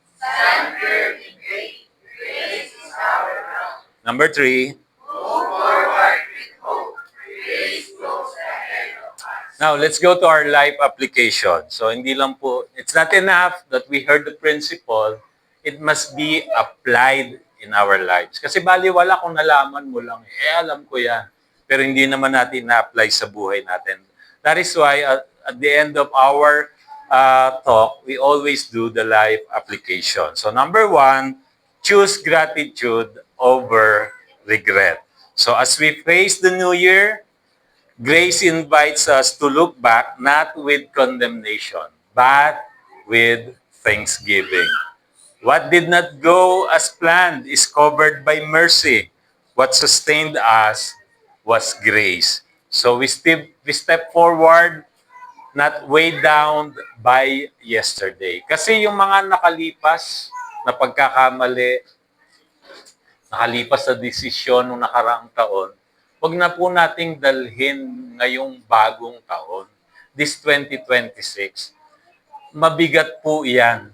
Number 3. Now, let's go to our life application. So, hindi lang po, it's not enough that we heard the principle. It must be applied in our lives. Kasi baliwala kung nalaman mo lang, alam ko yan. Pero hindi naman natin na-apply sa buhay natin. That is why, at the end of our talk, we always do the life application. So, number 1, choose gratitude over regret. So, as we face the new year, grace invites us to look back not with condemnation, but with thanksgiving. What did not go as planned is covered by mercy. What sustained us was grace. So we step forward, not weighed down by yesterday. Kasi yung mga nakalipas na pagkakamali, nakalipas sa desisyon ng nakaraang taon, wag na po nating dalhin ngayong bagong taon, this 2026. Mabigat po yan.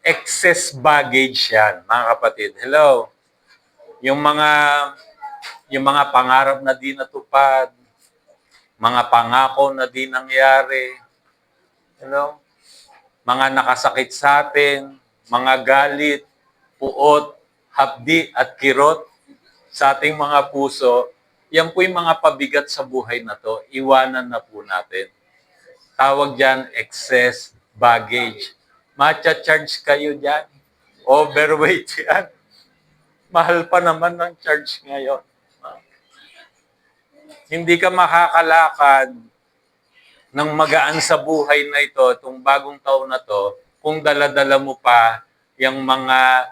Excess baggage yan, mga kapatid. Hello? Yung mga pangarap na di natupad, mga pangako na di nangyari, hello? Mga nakasakit sa atin, mga galit, puot, hapdi at kirot sa ating mga puso, yan po yung mga pabigat sa buhay na to. Iwanan na po natin. Tawag dyan, excess baggage. Matcha-charge kayo dyan. Overweight yan. Mahal pa naman ng charge ngayon. Hindi ka makakalakad ng magaan sa buhay na ito, itong bagong taon na to, kung dala-dala mo pa yung mga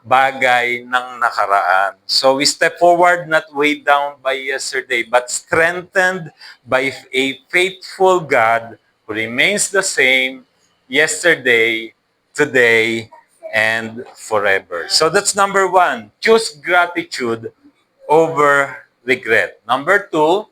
bagay ng nakaraan. So we step forward not weighed down by yesterday, but strengthened by a faithful God who remains the same yesterday, today, and forever. So that's number 1. Choose gratitude over regret. Number 2,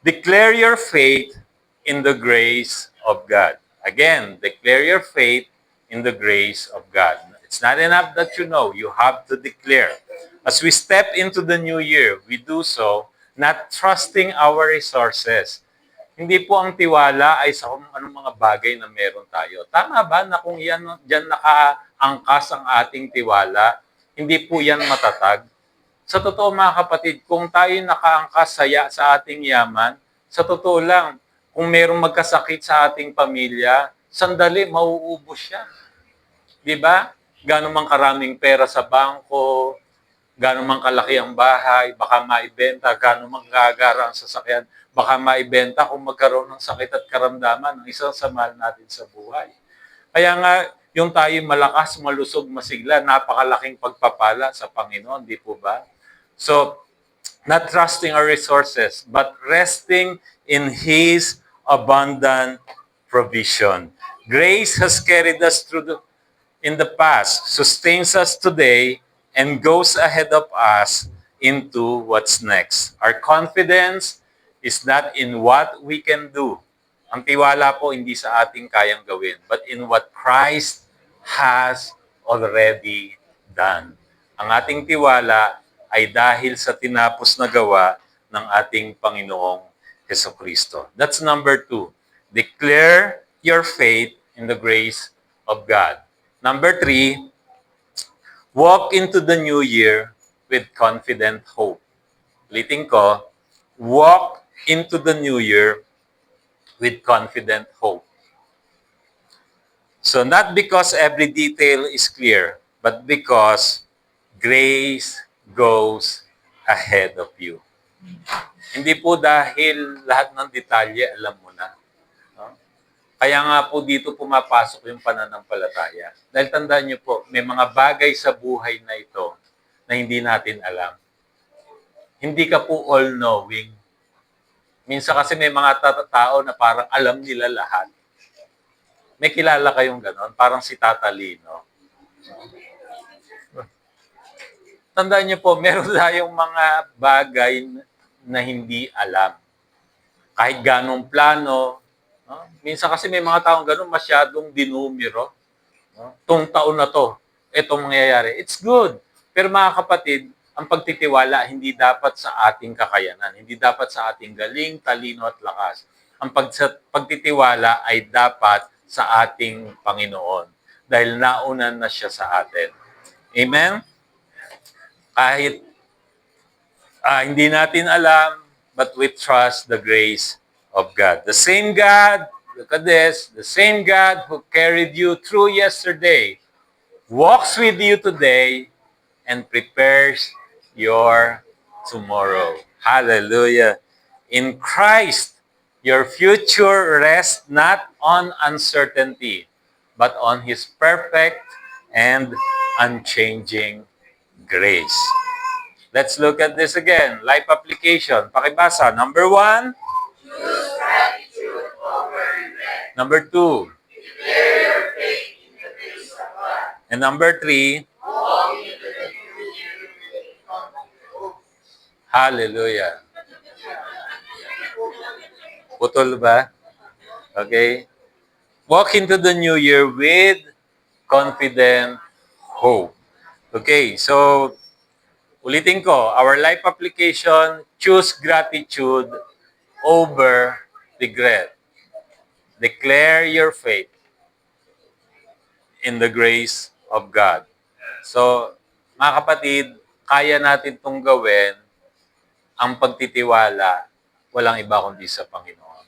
declare your faith in the grace of God. Again, declare your faith in the grace of God. It's not enough that you know, you have to declare. As we step into the new year, we do so not trusting our resources. Hindi po ang tiwala ay sa kung anong mga bagay na meron tayo. Tama ba na kung diyan nakaangkas ang ating tiwala, hindi po yan matatag? Sa totoo mga kapatid, kung tayo nakaangkas sa ating yaman, sa totoo lang, kung merong magkasakit sa ating pamilya, sandali, mauubos siya. Di ba? Gano'n mang karaming pera sa bangko, gano'n mang kalaki ang bahay, baka maibenta, gano'n mang gagara ang sasakyan, baka maibenta kung magkaroon ng sakit at karamdaman ng isang sa mahal natin sa buhay. Kaya nga, yung tayo malakas, malusog, masigla, napakalaking pagpapala sa Panginoon, di po ba? So, not trusting our resources, but resting in His abundant provision. Grace has carried us in the past, sustains us today, and goes ahead of us into what's next. Our confidence is not in what we can do. Ang tiwala po hindi sa ating kayang gawin, but in what Christ has already done. Ang ating tiwala ay dahil sa tinapos na gawa ng ating Panginoong Jesucristo. That's number 2. Declare your faith in the grace of God. Number 3, walk into the new year with confident hope. Ulitin ko, walk into the new year with confident hope. So not because every detail is clear, but because grace goes ahead of you. Hindi po dahil lahat ng detalye alam mo na. No? Kaya nga po dito pumapasok yung pananampalataya. Dahil tandaan niyo po, may mga bagay sa buhay na ito na hindi natin alam. Hindi ka po all-knowing. Minsan kasi may mga tao na parang alam nila lahat. May kilala kayong ganon? Parang si Tata Lino. Tandaan niyo po, meron tayong mga bagay na hindi alam. Kahit ganong plano. No? Minsan kasi may mga taong ganon masyadong dinumero. No? Itong taon na to, itong mangyayari. It's good. Pero mga kapatid, ang pagtitiwala hindi dapat sa ating kakayanan. Hindi dapat sa ating galing, talino at lakas. Ang pagtitiwala ay dapat sa ating Panginoon. Dahil naunan na siya sa atin. Amen? Kahit hindi natin alam, but we trust the grace of God. The same God, look at this, the same God who carried you through yesterday, walks with you today, and prepares your tomorrow. Hallelujah. In Christ, your future rests not on uncertainty, but on His perfect and unchanging grace. Let's look at this again. Life application. Pakibasa. Number 1. Choose gratitude over regret. Number 2. Declare your faith in the grace of God. And number 3. Walk into the new year with confidence. Hallelujah. Putol ba? Okay. Walk into the new year with confident hope. Okay, so ulitin ko, our life application, choose gratitude over regret. Declare your faith in the grace of God. So, mga kapatid, kaya natin itong gawin, ang pagtitiwala, walang iba kundi sa Panginoon.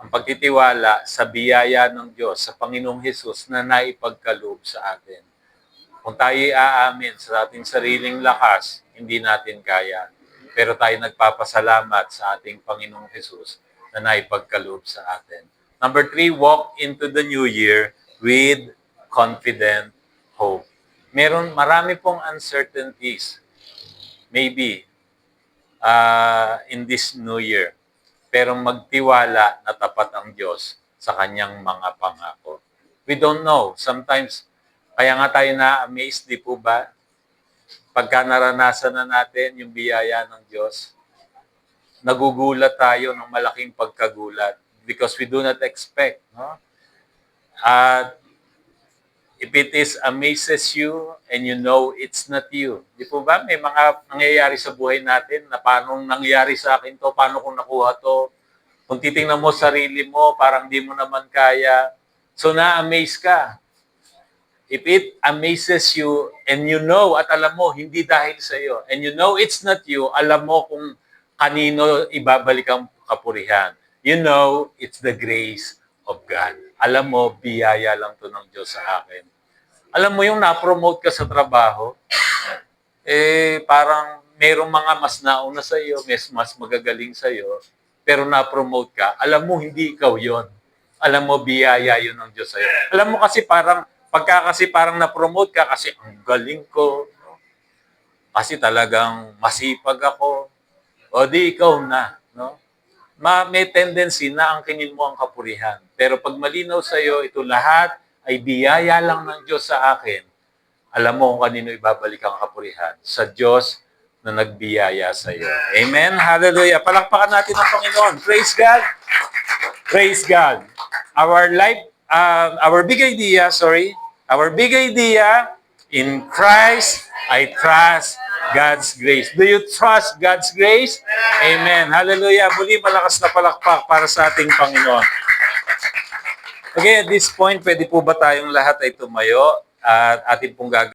Ang pagtitiwala sa biyaya ng Diyos, sa Panginoong Hesus na naipagkaloob sa atin. Kung tayo aamin sa ating sariling lakas, hindi natin kaya. Pero tayo nagpapasalamat sa ating Panginoong Hesus na naipagkaloob sa atin. Number 3, walk into the new year with confident hope. Marami pong uncertainties, maybe, in this new year. Pero magtiwala na tapat ang Diyos sa kanyang mga pangako. We don't know. Sometimes, kaya nga tayo na-amaze, di po ba? Pagka naranasan na natin yung biyaya ng Diyos, nagugulat tayo ng malaking pagkagulat because we do not expect. No? At if it is amazes you and you know it's not you. Di po ba? May mga nangyayari sa buhay natin na paano nangyayari sa akin to, paano kung nakuha to. Kung titingnan mo sarili mo, parang di mo naman kaya. So na-amaze ka. If it amazes you and you know at alam mo, hindi dahil sa iyo, and you know it's not you, alam mo kung kanino ibabalik ang kapurihan. You know it's the grace of God. Alam mo, biyaya lang to ng Diyos sa akin. Alam mo yung na-promote ka sa trabaho, parang merong mga mas nauna sa iyo, mas magagaling sa iyo, pero na-promote ka, alam mo hindi ikaw yon. Alam mo, biyaya yun ng Diyos sa iyo. Alam mo kasi parang na-promote ka kasi ang galing ko, no? Kasi talagang masipag ako, o di ikaw na, no? May tendency na angkinin mo ang kapurihan. Pero pag malinaw sa iyo, ito lahat ay biyaya lang ng Diyos sa akin, alam mo kung kanino ibabalik ang kapurihan. Sa Diyos na nagbiyaya sa iyo. Amen? Hallelujah. Palakpakan natin ang Panginoon. Praise God. Praise God. Our big idea, in Christ, I trust God's grace. Do you trust God's grace? Amen. Hallelujah. Muli, malakas na palakpak para sa ating Panginoon. Okay, at this point, pwede po ba tayong lahat ay tumayo at ating pong gagawin?